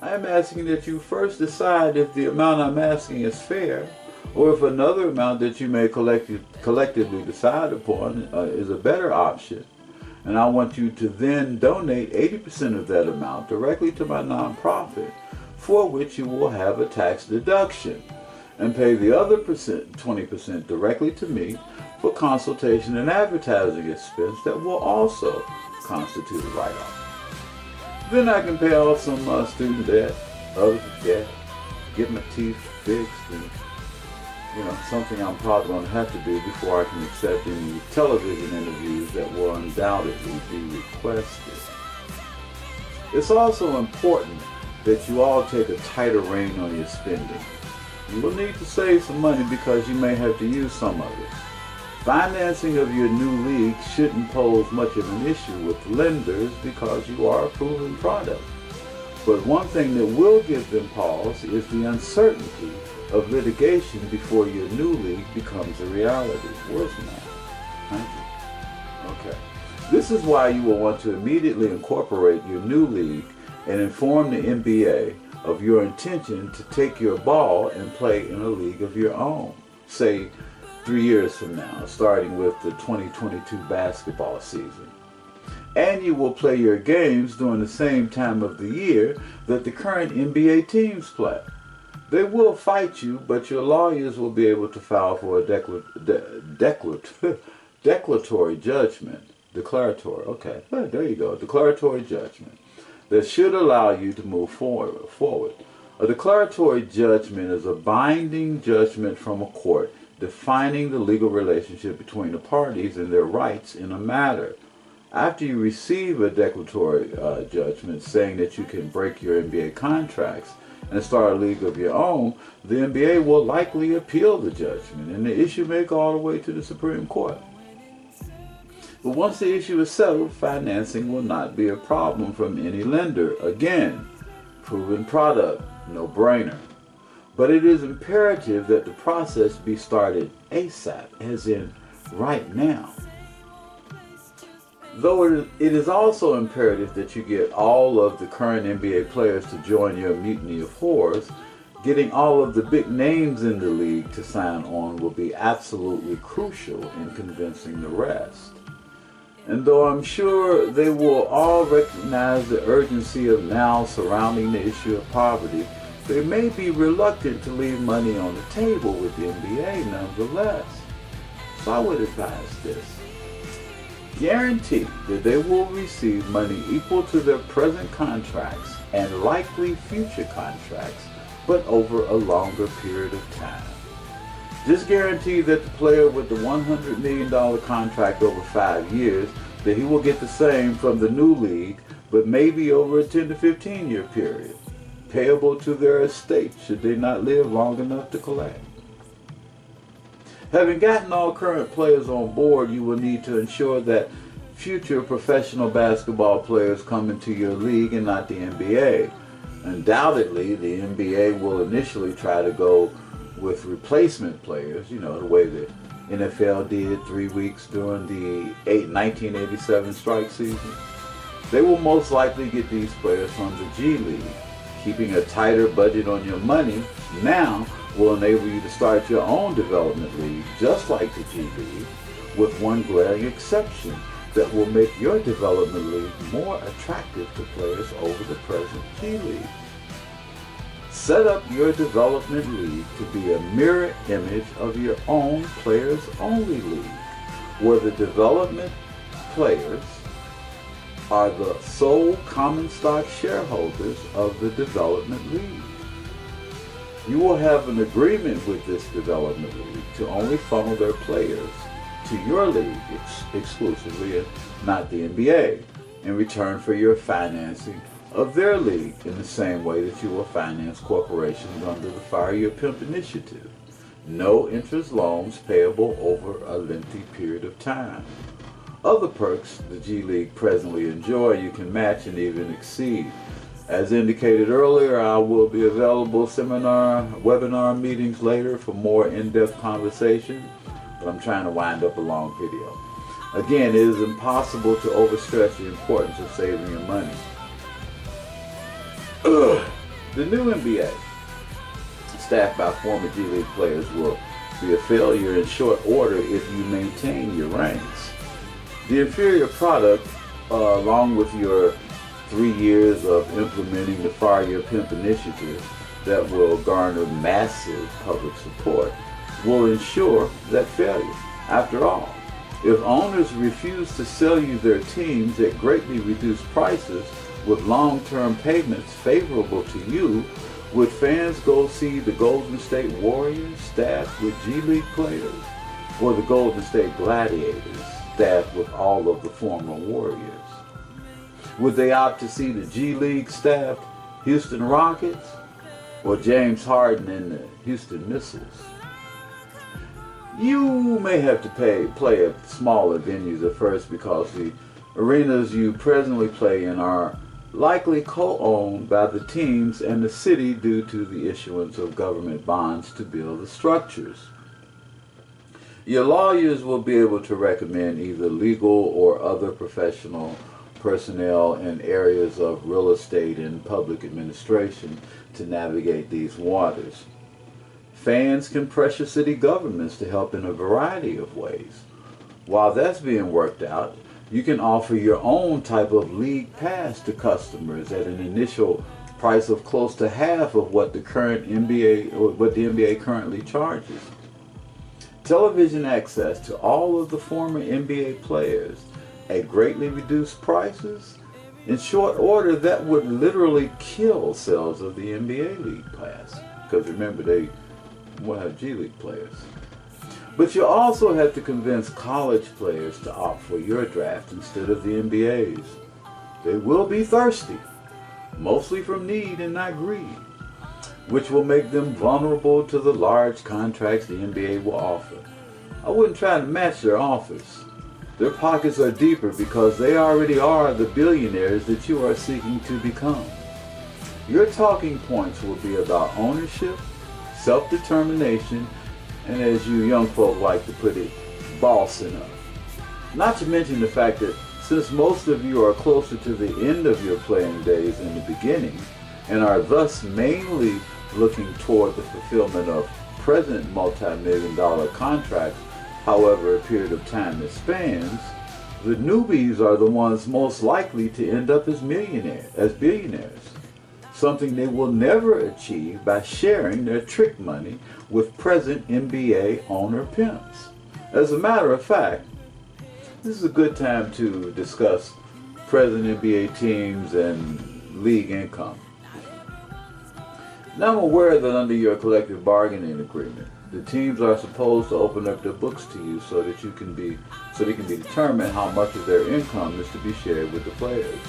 Speaker 1: I am asking that you first decide if the amount I'm asking is fair, or if another amount that you may collectively decide upon is a better option. And I want you to then donate 80% of that amount directly to my nonprofit, for which you will have a tax deduction, and pay the other 20% directly to me for consultation and advertising expense that will also constitute a write-off. Then I can pay off some student debt, other debt, get my teeth fixed, and something I'm probably going to have to do before I can accept any television interviews that will undoubtedly be requested. It's also important that you all take a tighter rein on your spending. You will need to save some money because you may have to use some of it. Financing of your new league shouldn't pose much of an issue with lenders because you are a proven product. But one thing that will give them pause is the uncertainty of litigation before your new league becomes a reality. Where's mine? Thank you. Okay. This is why you will want to immediately incorporate your new league and inform the NBA of your intention to take your ball and play in a league of your own, say 3 years from now, starting with the 2022 basketball season. And you will play your games during the same time of the year that the current NBA teams play. They will fight you, but your lawyers will be able to file for a declaratory judgment. Declaratory judgment that should allow you to move forward. A declaratory judgment is a binding judgment from a court defining the legal relationship between the parties and their rights in a matter. After you receive a declaratory judgment saying that you can break your NBA contracts and start a league of your own, the NBA will likely appeal the judgment, and the issue may go all the way to the Supreme Court. But once the issue is settled, financing will not be a problem from any lender. Again, proven product, no-brainer. But it is imperative that the process be started ASAP, as in right now. Though it is also imperative that you get all of the current NBA players to join your mutiny of whores, getting all of the big names in the league to sign on will be absolutely crucial in convincing the rest. And though I'm sure they will all recognize the urgency of now surrounding the issue of poverty, they may be reluctant to leave money on the table with the NBA nonetheless. So I would advise this. Guarantee that they will receive money equal to their present contracts and likely future contracts, but over a longer period of time. Just guarantee that the player with the $100 million contract over 5 years, that he will get the same from the new league, but maybe over a 10 to 15 year period, payable to their estate should they not live long enough to collect. Having gotten all current players on board, you will need to ensure that future professional basketball players come into your league and not the NBA. Undoubtedly, the NBA will initially try to go with replacement players, the way the NFL did 3 weeks during the 1987 strike season. They will most likely get these players from the G League. Keeping a tighter budget on your money now will enable you to start your own development league, just like the G League, with one glaring exception that will make your development league more attractive to players over the present G League. Set up your development league to be a mirror image of your own players-only league, where the development players are the sole common stock shareholders of the development league. You will have an agreement with this development league to only funnel their players to your league exclusively and not the NBA, in return for your financing of their league in the same way that you will finance corporations under the Fire Your Pimp initiative. No interest loans payable over a lengthy period of time. Other perks the G League presently enjoy you can match and even exceed. As indicated earlier, I will be available webinar meetings later for more in-depth conversation, but I'm trying to wind up a long video. Again, it is impossible to overstress the importance of saving your money. The new NBA, staffed by former G League players, will be a failure in short order if you maintain your ranks. The inferior product, along with your 3 years of implementing the Fire Your Pimp initiative that will garner massive public support, will ensure that failure. After all, if owners refuse to sell you their teams at greatly reduced prices with long-term payments favorable to you, would fans go see the Golden State Warriors staffed with G League players, or the Golden State Gladiators staffed with all of the former Warriors? Would they opt to see the G League staffed Houston Rockets, or James Harden and the Houston Missiles? You may have to play at smaller venues at first because the arenas you presently play in are likely co-owned by the teams and the city due to the issuance of government bonds to build the structures. Your lawyers will be able to recommend either legal or other professional personnel in areas of real estate and public administration to navigate these waters. Fans can pressure city governments to help in a variety of ways. While that's being worked out, you can offer your own type of league pass to customers at an initial price of close to half of what the NBA currently charges. Television access to all of the former NBA players at greatly reduced prices. In short order, that would literally kill sales of the NBA league pass, because remember, they will have G League players. But you also have to convince college players to opt for your draft instead of the NBA's. They will be thirsty, mostly from need and not greed, which will make them vulnerable to the large contracts the NBA will offer. I wouldn't try to match their offers. Their pockets are deeper because they already are the billionaires that you are seeking to become. Your talking points will be about ownership, self-determination, and as you young folk like to put it, bossing up. Not to mention the fact that since most of you are closer to the end of your playing days than the beginning, and are thus mainly looking toward the fulfillment of present multi-million-dollar contracts, however a period of time it spans, The newbies are the ones most likely to end up as billionaires, something they will never achieve by sharing their trick money with present NBA owner pimps. As a matter of fact, this is a good time to discuss present NBA teams and league income. Now, I'm aware that under your collective bargaining agreement, the teams are supposed to open up their books to you so that they can be determined how much of their income is to be shared with the players.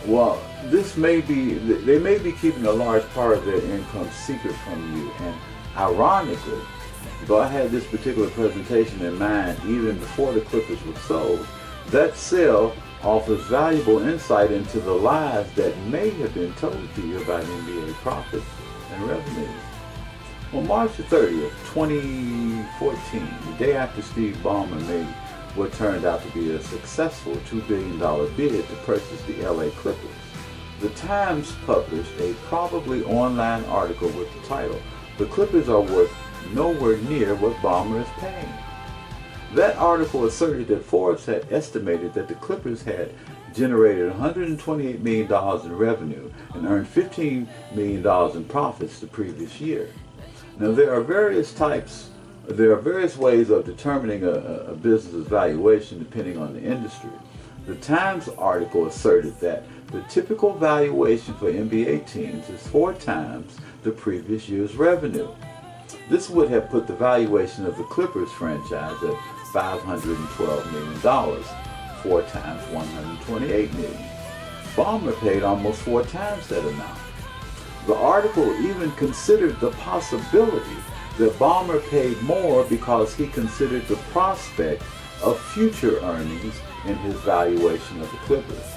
Speaker 1: Well, they may be keeping a large part of their income secret from you, and ironically, though I had this particular presentation in mind even before the Clippers were sold, that sale offers valuable insight into the lies that may have been told to you about NBA profits and revenues. On March 30th, 2014, the day after Steve Ballmer made what turned out to be a successful $2 billion bid to purchase the LA Clippers, the Times published a probably online article with the title, "The Clippers are worth nowhere near what Ballmer is paying." That article asserted that Forbes had estimated that the Clippers had generated $128 million in revenue and earned $15 million in profits the previous year. Now, there are various ways of determining a business's valuation depending on the industry. The Times article asserted that the typical valuation for NBA teams is 4 times the previous year's revenue. This would have put the valuation of the Clippers franchise at $512 million, 4 times $128 million. Ballmer paid almost 4 times that amount. The article even considered the possibility that Ballmer paid more because he considered the prospect of future earnings in his valuation of the Clippers.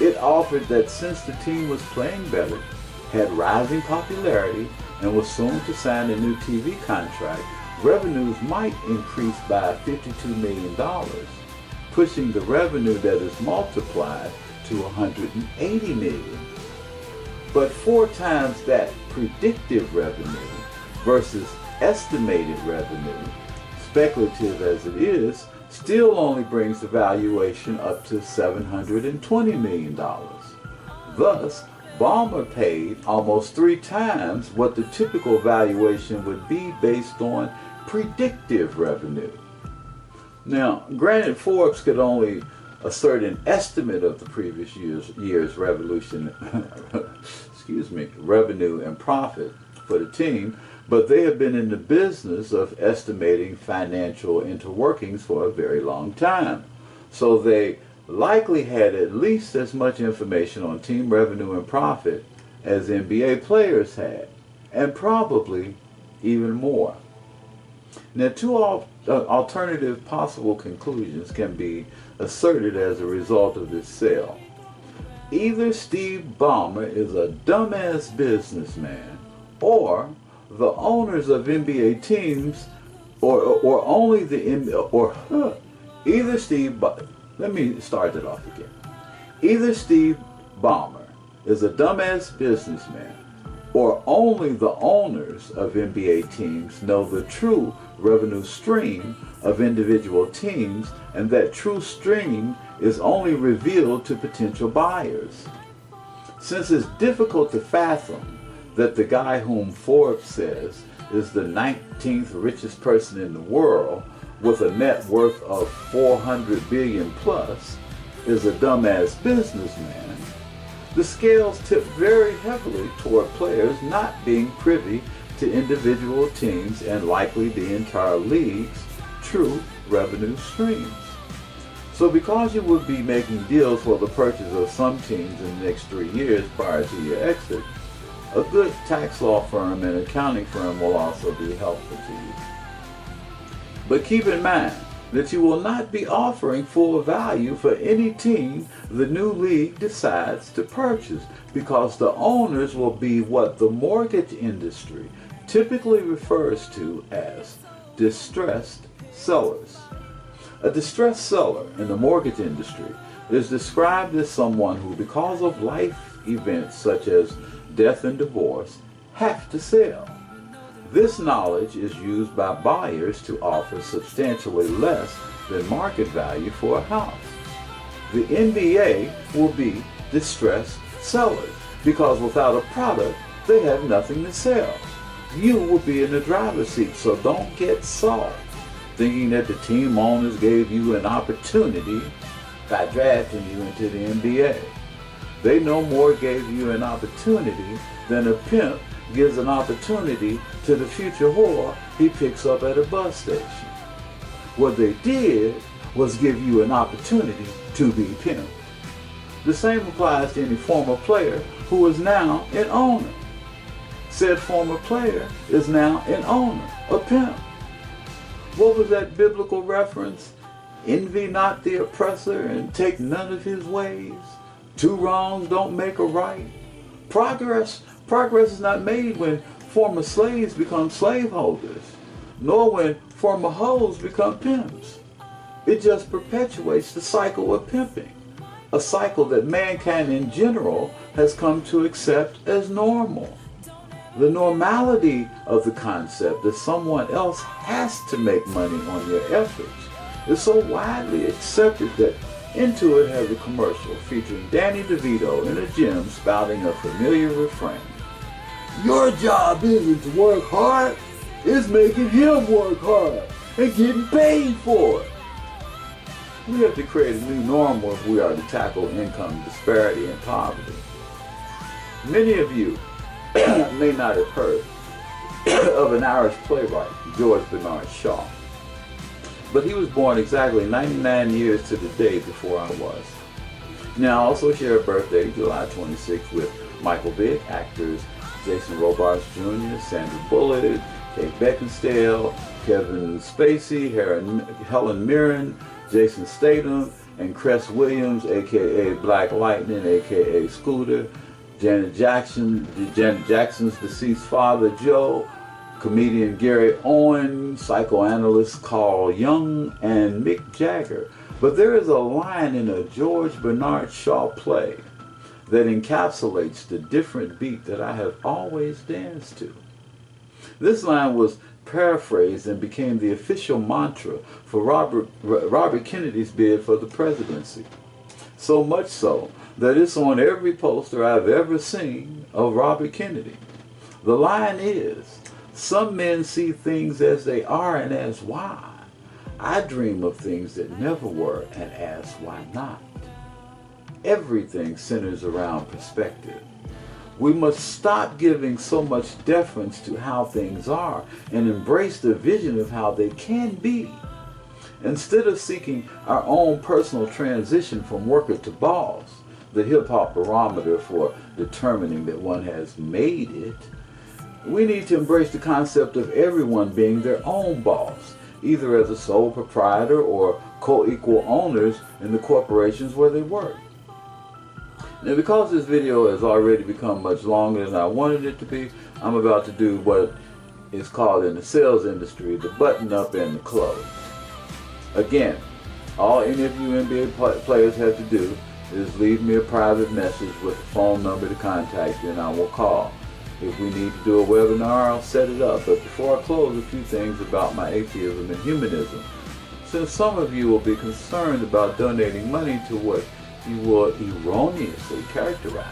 Speaker 1: It offered that since the team was playing better, had rising popularity, and was soon to sign a new TV contract, revenues might increase by $52 million, pushing the revenue that is multiplied to $180 million. But 4 times that predictive revenue versus estimated revenue, speculative as it is, still only brings the valuation up to $720 million. Thus, Ballmer paid almost 3 times what the typical valuation would be based on predictive revenue. Now, granted, Forbes could only assert an estimate of the previous year's revenue and profit for the team, but they have been in the business of estimating financial interworkings for a very long time. So they likely had at least as much information on team revenue and profit as NBA players had, and probably even more. Now, 2 alternative possible conclusions can be asserted as a result of this sale. Either Steve Ballmer is a dumbass businessman, or the owners of NBA teams, let me start that off again. Either Steve Ballmer is a dumbass businessman, or only the owners of NBA teams know the true revenue stream of individual teams, and that true stream is only revealed to potential buyers. Since it's difficult to fathom that the guy whom Forbes says is the 19th richest person in the world with a net worth of $400 billion plus is a dumbass businessman, the scales tip very heavily toward players not being privy to individual teams and likely the entire league's true revenue streams. So because you would be making deals for the purchase of some teams in the next 3 years prior to your exit, a good tax law firm and accounting firm will also be helpful to you. But keep in mind that you will not be offering full value for any team the new league decides to purchase, because the owners will be what the mortgage industry typically refers to as distressed sellers. A distressed seller in the mortgage industry is described as someone who, because of life events such as death and divorce, have to sell. This knowledge is used by buyers to offer substantially less than market value for a house. The NBA will be distressed sellers because without a product, they have nothing to sell. You will be in the driver's seat, so don't get soft, thinking that the team owners gave you an opportunity by drafting you into the NBA. They no more gave you an opportunity than a pimp gives an opportunity to the future whore he picks up at a bus station. What they did was give you an opportunity to be pimped. The same applies to any former player who is now an owner. Said former player is now an owner, a pimp. What was that biblical reference? Envy not the oppressor and take none of his ways. Two wrongs don't make a right. Progress is not made when former slaves become slaveholders, nor when former hoes become pimps. It just perpetuates the cycle of pimping, a cycle that mankind in general has come to accept as normal. The normality of the concept that someone else has to make money on your efforts is so widely accepted that Intuit has a commercial featuring Danny DeVito in a gym spouting a familiar refrain. Your job isn't to work hard, it's making him work hard and getting paid for it. We have to create a new normal if we are to tackle income disparity and poverty. Many of you may not have heard of an Irish playwright, George Bernard Shaw. But he was born exactly 99 years to the day before I was. Now I also share a birthday, July 26th, with Michael Vick, actors Jason Robards Jr., Sandra Bullock, Kate Beckinsale, Kevin Spacey, Helen Mirren, Jason Statham, and Cress Williams, aka Black Lightning, aka Scooter, Janet Jackson's deceased father, Joe, comedian Gary Owen, psychoanalyst Carl Jung, and Mick Jagger. But there is a line in a George Bernard Shaw play that encapsulates the different beat that I have always danced to. This line was paraphrased and became the official mantra for Robert Kennedy's bid for the presidency. So much so that it's on every poster I've ever seen of Robert Kennedy. The line is, "Some men see things as they are and ask why. I dream of things that never were and ask why not." Everything centers around perspective. We must stop giving so much deference to how things are and embrace the vision of how they can be. Instead of seeking our own personal transition from worker to boss, the hip-hop barometer for determining that one has made it, we need to embrace the concept of everyone being their own boss, either as a sole proprietor or co-equal owners in the corporations where they work. Now, because this video has already become much longer than I wanted it to be, I'm about to do what is called in the sales industry the button up and the close. Again, all any of you NBA players have to do is leave me a private message with a phone number to contact you and I will call. If we need to do a webinar, I'll set it up. But before I close, a few things about my atheism and humanism. Since some of you will be concerned about donating money to what you will erroneously characterize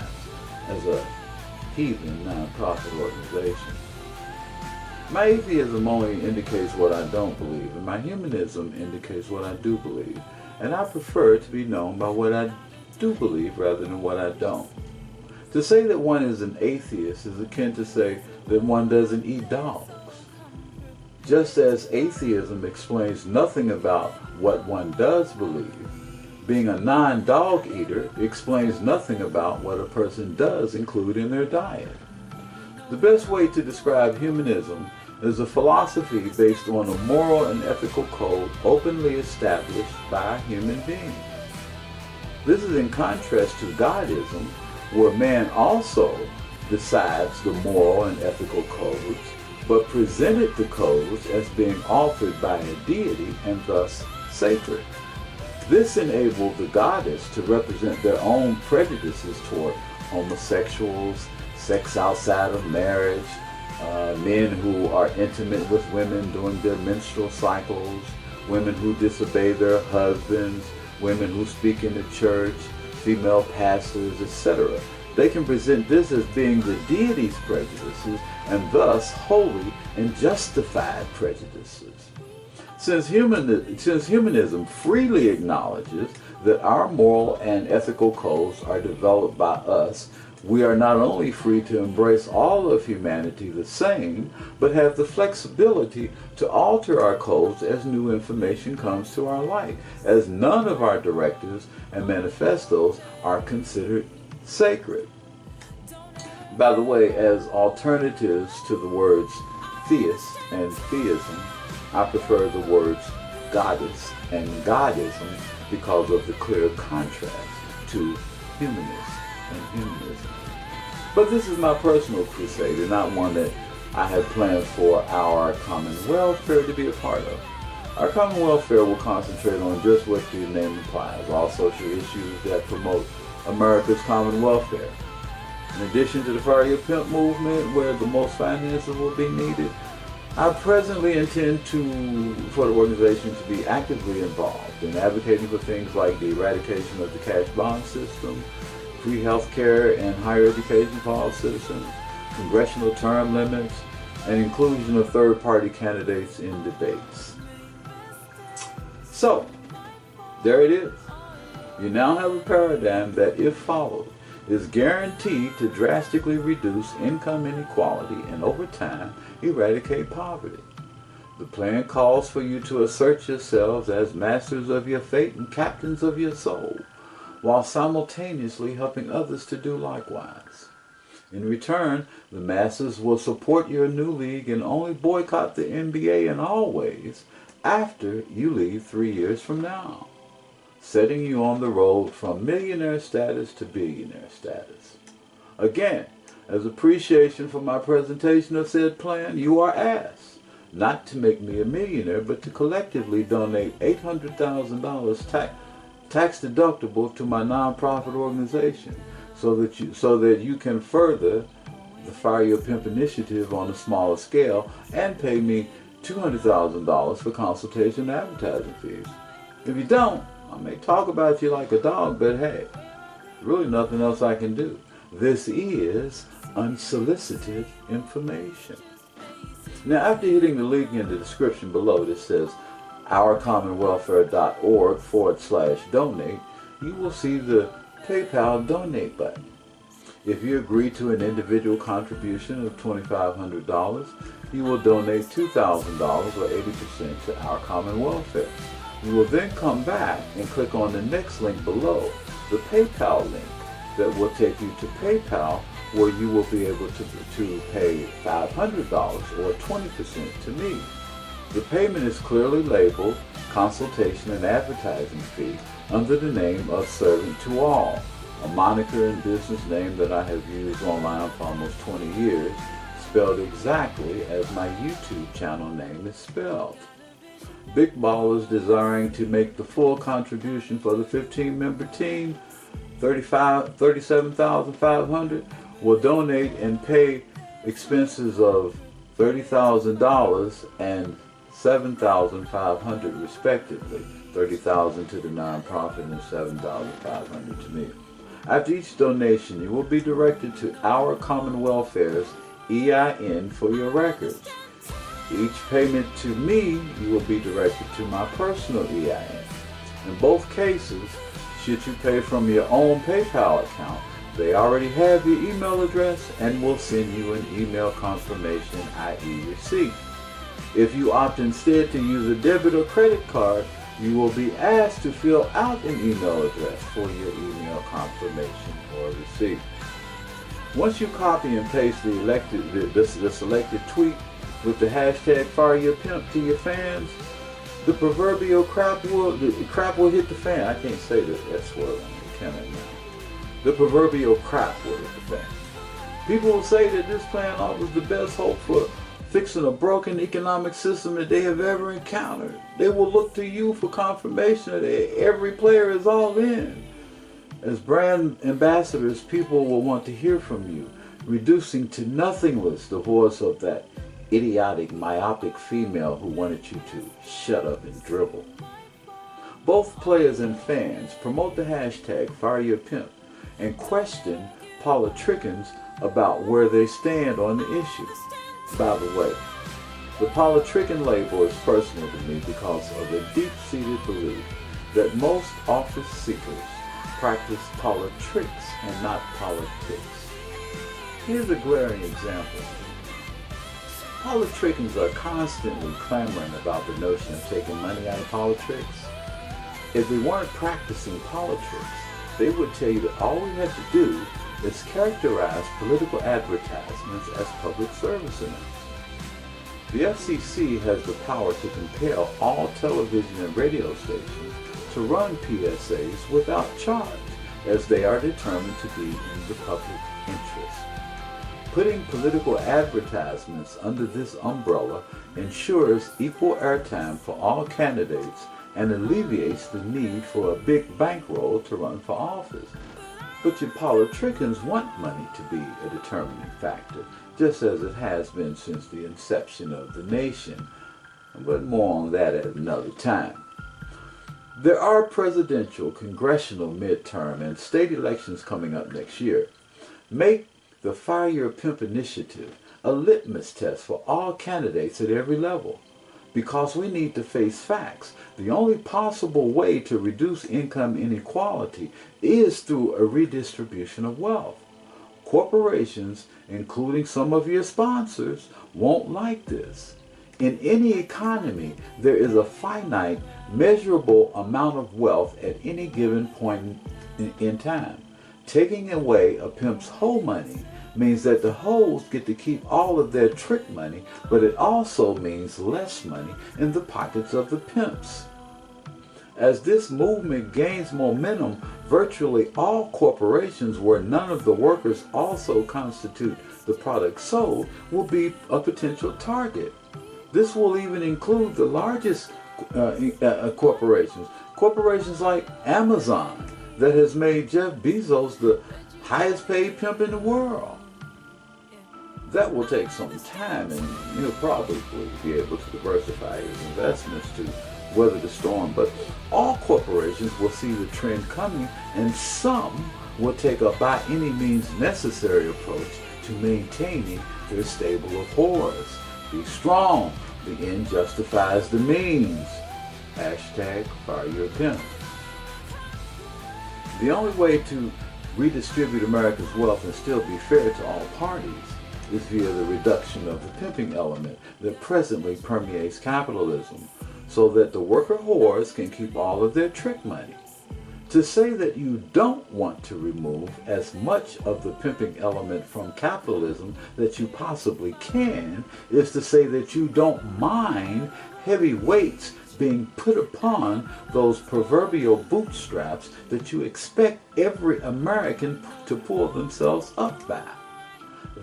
Speaker 1: as a heathen non-profit organization. My atheism only indicates what I don't believe, and my humanism indicates what I do believe. And I prefer to be known by what I do believe rather than what I don't. To say that one is an atheist is akin to say that one doesn't eat dogs. Just as atheism explains nothing about what one does believe, being a non-dog eater explains nothing about what a person does include in their diet. The best way to describe humanism is a philosophy based on a moral and ethical code openly established by human beings. This is in contrast to Godism, where man also decides the moral and ethical codes, but presented the codes as being authored by a deity and thus sacred. This enabled the goddess to represent their own prejudices toward homosexuals, sex outside of marriage, men who are intimate with women during their menstrual cycles, women who disobey their husbands, women who speak in the church, female pastors, etc. They can present this as being the deity's prejudices and thus holy and justified prejudices. Since humanism freely acknowledges that our moral and ethical codes are developed by us, we are not only free to embrace all of humanity the same, but have the flexibility to alter our codes as new information comes to our light, as none of our directives and manifestos are considered sacred. By the way, as alternatives to the words theist and theism, I prefer the words goddess and godism because of the clear contrast to humanist and humanism. But this is my personal crusade and not one that I have planned for our common welfare to be a part of. Our common welfare will concentrate on just what the name implies, all social issues that promote America's common welfare. In addition to the Fire Your Pimp movement, where the most finances will be needed, I presently intend for the organization to be actively involved in advocating for things like the eradication of the cash bond system, free health care and higher education for all citizens, congressional term limits, and inclusion of third-party candidates in debates. So, there it is. You now have a paradigm that, if followed, is guaranteed to drastically reduce income inequality and over time eradicate poverty. The plan calls for you to assert yourselves as masters of your fate and captains of your soul, while simultaneously helping others to do likewise. In return, the masses will support your new league and only boycott the NBA in all ways after you leave 3 years from now, setting you on the road from millionaire status to billionaire status. Again, as appreciation for my presentation of said plan, you are asked not to make me a millionaire, but to collectively donate $800,000 tax deductible to my nonprofit organization so that you can further the Fire Your Pimp initiative on a smaller scale and pay me $200,000 for consultation and advertising fees. If you don't, I may talk about you like a dog, but hey, really nothing else I can do. This is unsolicited information. Now, after hitting the link in the description below that says ourcommonwelfare.org/donate, you will see the PayPal donate button. If you agree to an individual contribution of $2,500, you will donate $2,000 or 80% to Our Common Welfare. You will then come back and click on the next link below, the PayPal link, that will take you to PayPal, where you will be able to pay $500 or 20% to me. The payment is clearly labeled Consultation and Advertising Fee under the name of Servant to All, a moniker and business name that I have used online for almost 20 years, spelled exactly as my YouTube channel name is spelled. Big ballers desiring to make the full contribution for the 15-member team, $37,500, will donate and pay expenses of $30,000 and $7,500 respectively, $30,000 to the nonprofit and $7,500 to me. After each donation, you will be directed to Our Common Welfare's EIN for your records. Each payment to me, you will be directed to my personal EIN. In both cases, should you pay from your own PayPal account, they already have your email address and will send you an email confirmation, i.e. receipt. If you opt instead to use a debit or credit card, you will be asked to fill out an email address for your email confirmation or receipt. Once you copy and paste the selected tweet with the hashtag Fire Your Pimp to your fans, the proverbial crap will hit the fan. I can't say that S word on the camera now. The proverbial crap will hit the fan. People will say that this plan offers the best hope for fixing a broken economic system that they have ever encountered. They will look to you for confirmation that every player is all in. As brand ambassadors, people will want to hear from you. reducing to nothingness the voice of that idiotic, myopic female who wanted you to shut up and dribble. Both players and fans promote the hashtag #FireYourPimp and question politricians about where they stand on the issue. By the way, the politrician label is personal to me because of a deep-seated belief that most office seekers practice politricks and not politics. Here's a glaring example. Politricians are constantly clamoring about the notion of taking money out of politics. If they weren't practicing politics, they would tell you that all we have to do is characterize political advertisements as public service announcements. The FCC has the power to compel all television and radio stations to run PSAs without charge, as they are determined to be in the public interest. Putting political advertisements under this umbrella ensures equal airtime for all candidates and alleviates the need for a big bankroll to run for office. But your politicians want money to be a determining factor, just as it has been since the inception of the nation. But more on that at another time. There are presidential, congressional, midterm, and state elections coming up next year. Make the Fire Your Pimp initiative a litmus test for all candidates at every level. Because we need to face facts. The only possible way to reduce income inequality is through a redistribution of wealth. Corporations, including some of your sponsors, won't like this. In any economy, there is a finite, measurable amount of wealth at any given point in time. Taking away a pimp's whole money means that the hoes get to keep all of their trick money, but it also means less money in the pockets of the pimps. As this movement gains momentum, virtually all corporations where none of the workers also constitute the product sold will be a potential target. This will even include the largest corporations. Corporations like Amazon, that has made Jeff Bezos the highest paid pimp in the world. That will take some time, and he'll probably be able to diversify his investments to weather the storm. But all corporations will see the trend coming, and some will take a by any means necessary approach to maintaining their stable of whores. Be strong. The end justifies the means. Hashtag #FireYourPimp. The only way to redistribute America's wealth and still be fair to all parties is via the reduction of the pimping element that presently permeates capitalism, so that the worker whores can keep all of their trick money. To say that you don't want to remove as much of the pimping element from capitalism that you possibly can is to say that you don't mind heavy weights being put upon those proverbial bootstraps that you expect every American to pull themselves up by.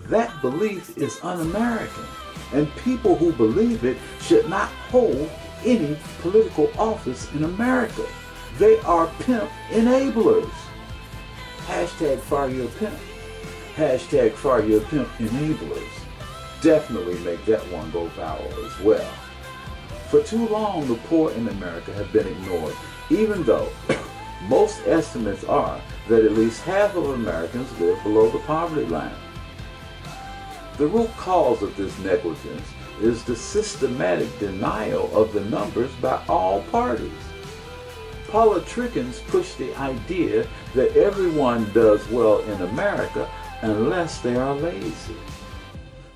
Speaker 1: That belief is un-American, and people who believe it should not hold any political office in America. They are pimp enablers. Hashtag #FireYourPimp. Hashtag #FireYourPimp enablers. Definitely make that one go viral as well. For too long, the poor in America have been ignored, even though most estimates are that at least half of Americans live below the poverty line. The root cause of this negligence is the systematic denial of the numbers by all parties. Politicians push the idea that everyone does well in America unless they are lazy.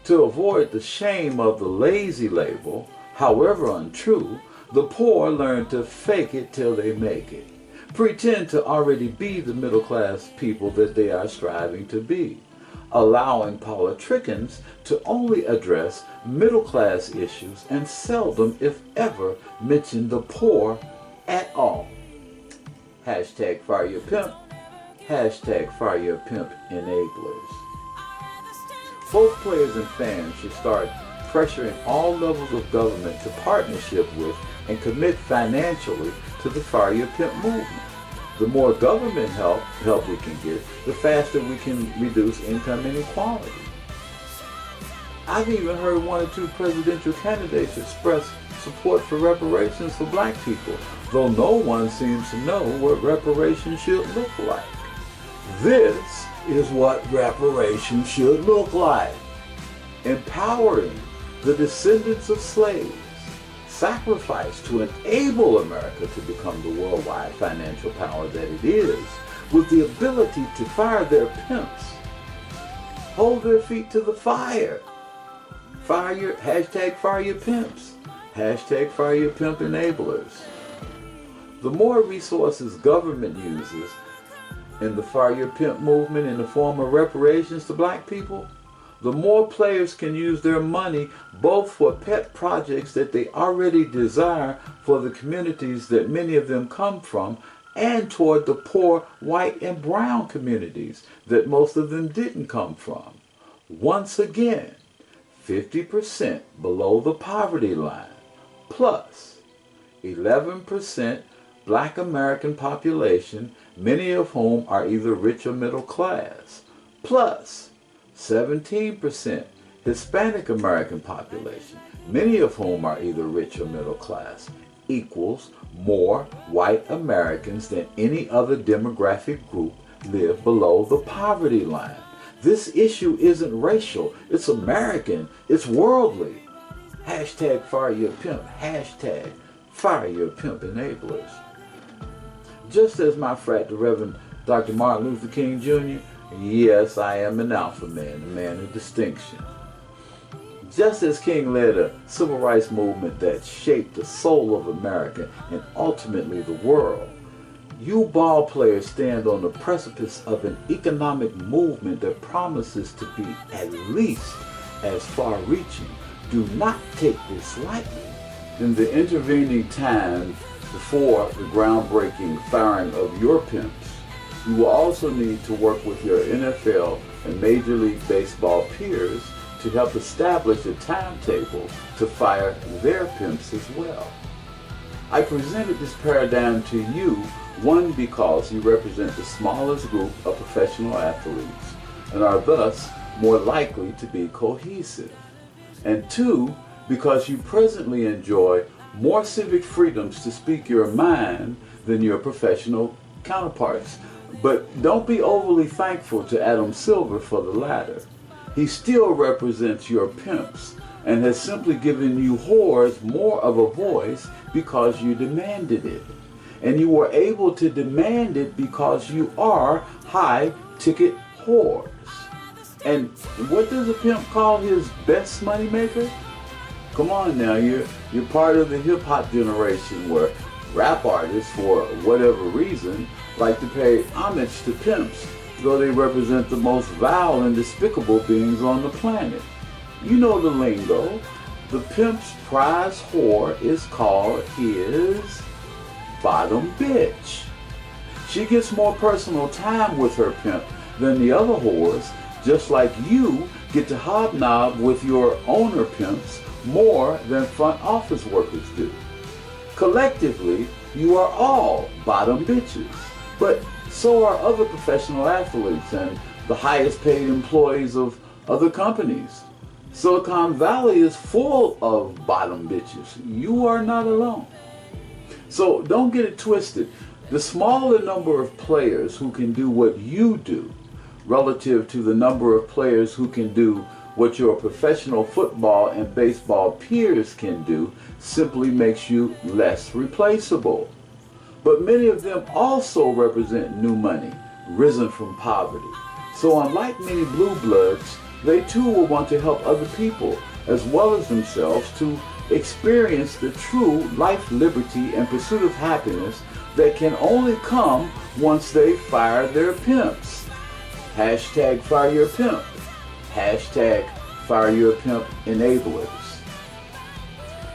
Speaker 1: To avoid the shame of the lazy label, however untrue, the poor learn to fake it till they make it. Pretend to already be the middle class people that they are striving to be, allowing politicians to only address middle class issues and seldom, if ever, mention the poor at all. Hashtag #FireYourPimp. Hashtag #FireYourPimp enablers. Both players and fans should start pressuring all levels of government to partnership with and commit financially to the Fire Your Pimp movement. The more government help we can get, the faster we can reduce income inequality. I've even heard one or two presidential candidates express support for reparations for black people, though no one seems to know what reparations should look like. This is what reparations should look like. Empowering the descendants of slaves, sacrificed to enable America to become the worldwide financial power that it is, with the ability to fire their pimps, hold their feet to the fire. Fire your pimps. Hashtag fire your pimp enablers. The more resources government uses in the fire your pimp movement in the form of reparations to black people, the more players can use their money both for pet projects that they already desire for the communities that many of them come from, and toward the poor white and brown communities that most of them didn't come from. Once again, 50% below the poverty line, plus 11% black American population, many of whom are either rich or middle class, plus 17% Hispanic American population, many of whom are either rich or middle class, equals more white Americans than any other demographic group live below the poverty line. This issue isn't racial, it's American, it's worldly. Hashtag fire your pimp, hashtag fire your pimp enablers. Just as my frat, the Reverend Dr. Martin Luther King Jr., yes, I am an alpha man, a man of distinction. Just as King led a civil rights movement that shaped the soul of America and ultimately the world, you ball players stand on the precipice of an economic movement that promises to be at least as far-reaching. Do not take this lightly. In the intervening time before the groundbreaking firing of your pimps, you will also need to work with your NFL and Major League Baseball peers to help establish a timetable to fire their pimps as well. I presented this paradigm to you, one, because you represent the smallest group of professional athletes and are thus more likely to be cohesive. And two, because you presently enjoy more civic freedoms to speak your mind than your professional counterparts. But don't be overly thankful to Adam Silver for the latter. He still represents your pimps and has simply given you whores more of a voice because you demanded it. And you were able to demand it because you are high-ticket whores. And what does a pimp call his best moneymaker? Come on now, you're part of the hip-hop generation where rap artists, for whatever reason, like to pay homage to pimps, though they represent the most vile and despicable beings on the planet. You know the lingo. The pimp's prize whore is called his bottom bitch. She gets more personal time with her pimp than the other whores, just like you get to hobnob with your owner pimps more than front office workers do. Collectively, you are all bottom bitches, but so are other professional athletes and the highest paid employees of other companies. Silicon Valley is full of bottom bitches. You are not alone. So don't get it twisted. The smaller number of players who can do what you do relative to the number of players who can do what your professional football and baseball peers can do simply makes you less replaceable. But many of them also represent new money, risen from poverty. So unlike many blue bloods, they too will want to help other people as well as themselves to experience the true life, liberty, and pursuit of happiness that can only come once they fire their pimps. Hashtag fire your pimp. Hashtag fire your pimp enablers.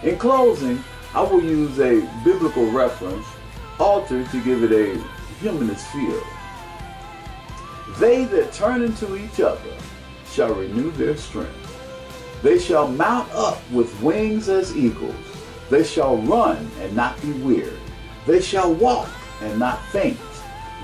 Speaker 1: In closing, I will use a biblical reference altered to give it a humanist feel. They that turn into each other shall renew their strength. They shall mount up with wings as eagles. They shall run and not be weary. They shall walk and not faint.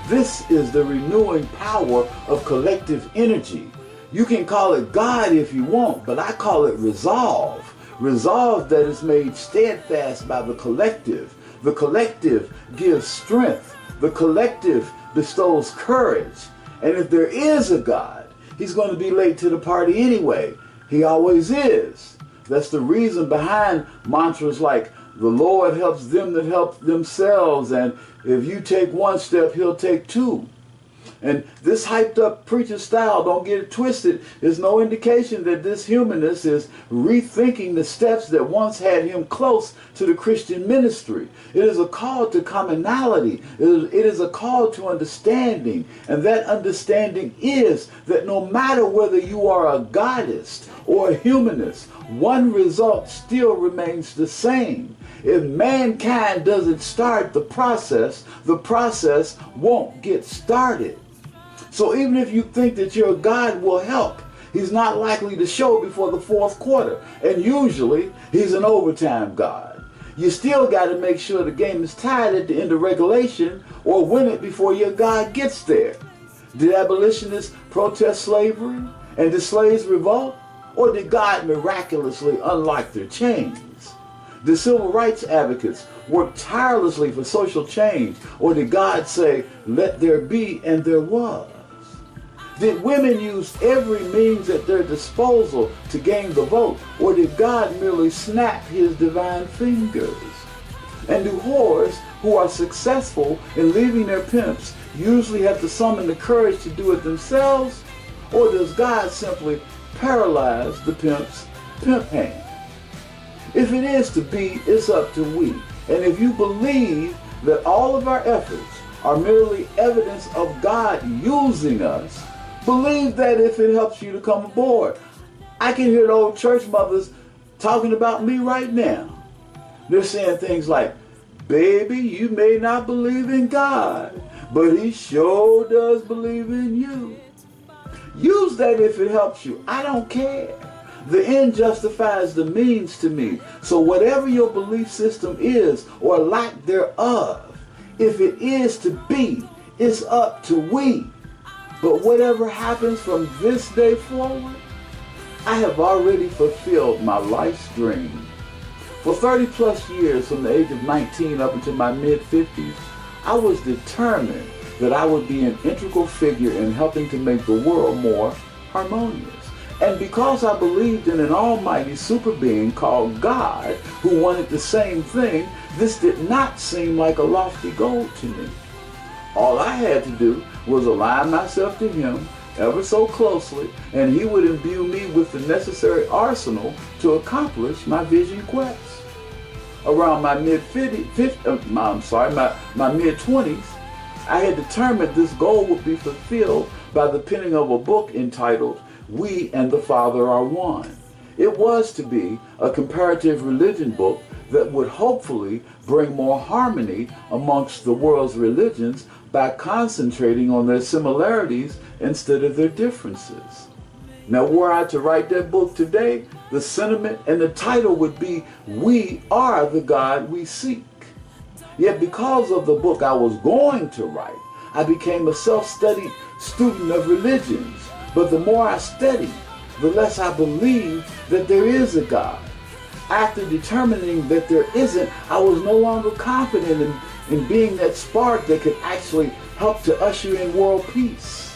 Speaker 1: This is the renewing power of collective energy. You can call it God if you want, but I call it resolve. Resolve that is made steadfast by the collective. The collective gives strength. The collective bestows courage. And if there is a God, he's going to be late to the party anyway. He always is. That's the reason behind mantras like, the Lord helps them that help themselves, and if you take one step, he'll take two. And this hyped up preacher style, don't get it twisted, is no indication that this humanist is rethinking the steps that once had him close to the Christian ministry. It is a call to commonality. It is a call to understanding. And that understanding is that no matter whether you are a godist or a humanist, one result still remains the same. If mankind doesn't start the process won't get started. So even if you think that your God will help, he's not likely to show before the fourth quarter. And usually, he's an overtime God. You still got to make sure the game is tied at the end of regulation or win it before your God gets there. Did abolitionists protest slavery and did slaves revolt? Or did God miraculously unlock their chains? Did civil rights advocates work tirelessly for social change? Or did God say, let there be, and there was? Did women use every means at their disposal to gain the vote? Or did God merely snap his divine fingers? And do whores who are successful in leaving their pimps usually have to summon the courage to do it themselves? Or does God simply paralyze the pimp's pimp hand? If it is to be, it's up to we. And if you believe that all of our efforts are merely evidence of God using us, believe that if it helps you to come aboard. I can hear the old church mothers talking about me right now. They're saying things like, baby, you may not believe in God, but he sure does believe in you. Use that if it helps you. I don't care. The end justifies the means to me. So whatever your belief system is, or lack thereof, if it is to be, it's up to we. But whatever happens from this day forward, I have already fulfilled my life's dream. For 30 plus years, from the age of 19 up until my mid-50s, I was determined that I would be an integral figure in helping to make the world more harmonious. And because I believed in an almighty super being called God, who wanted the same thing, this did not seem like a lofty goal to me. All I had to do was align myself to him ever so closely, and he would imbue me with the necessary arsenal to accomplish my vision quest. Around my mid-20s, I had determined this goal would be fulfilled by the penning of a book entitled We and the Father Are One. It was to be a comparative religion book that would hopefully bring more harmony amongst the world's religions by concentrating on their similarities instead of their differences. Now, were I to write that book today, the sentiment and the title would be, We Are the God We Seek. Yet because of the book I was going to write, I became a self-studied student of religions. But the more I studied, the less I believed that there is a God. After determining that there isn't, I was no longer confident in being that spark that could actually help to usher in world peace.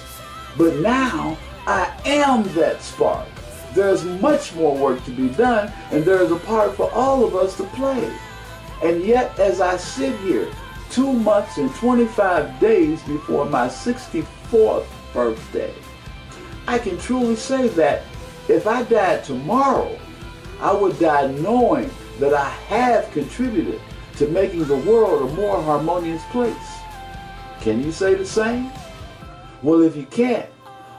Speaker 1: But now, I am that spark. There's much more work to be done, and there is a part for all of us to play. And yet, as I sit here, 2 months and 25 days before my 64th birthday, I can truly say that if I died tomorrow, I would die knowing that I have contributed to making the world a more harmonious place. Can you say the same? Well, if you can't,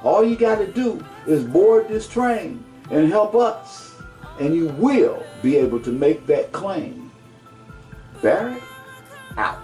Speaker 1: all you got to do is board this train and help us, and you will be able to make that claim. Barrett, out.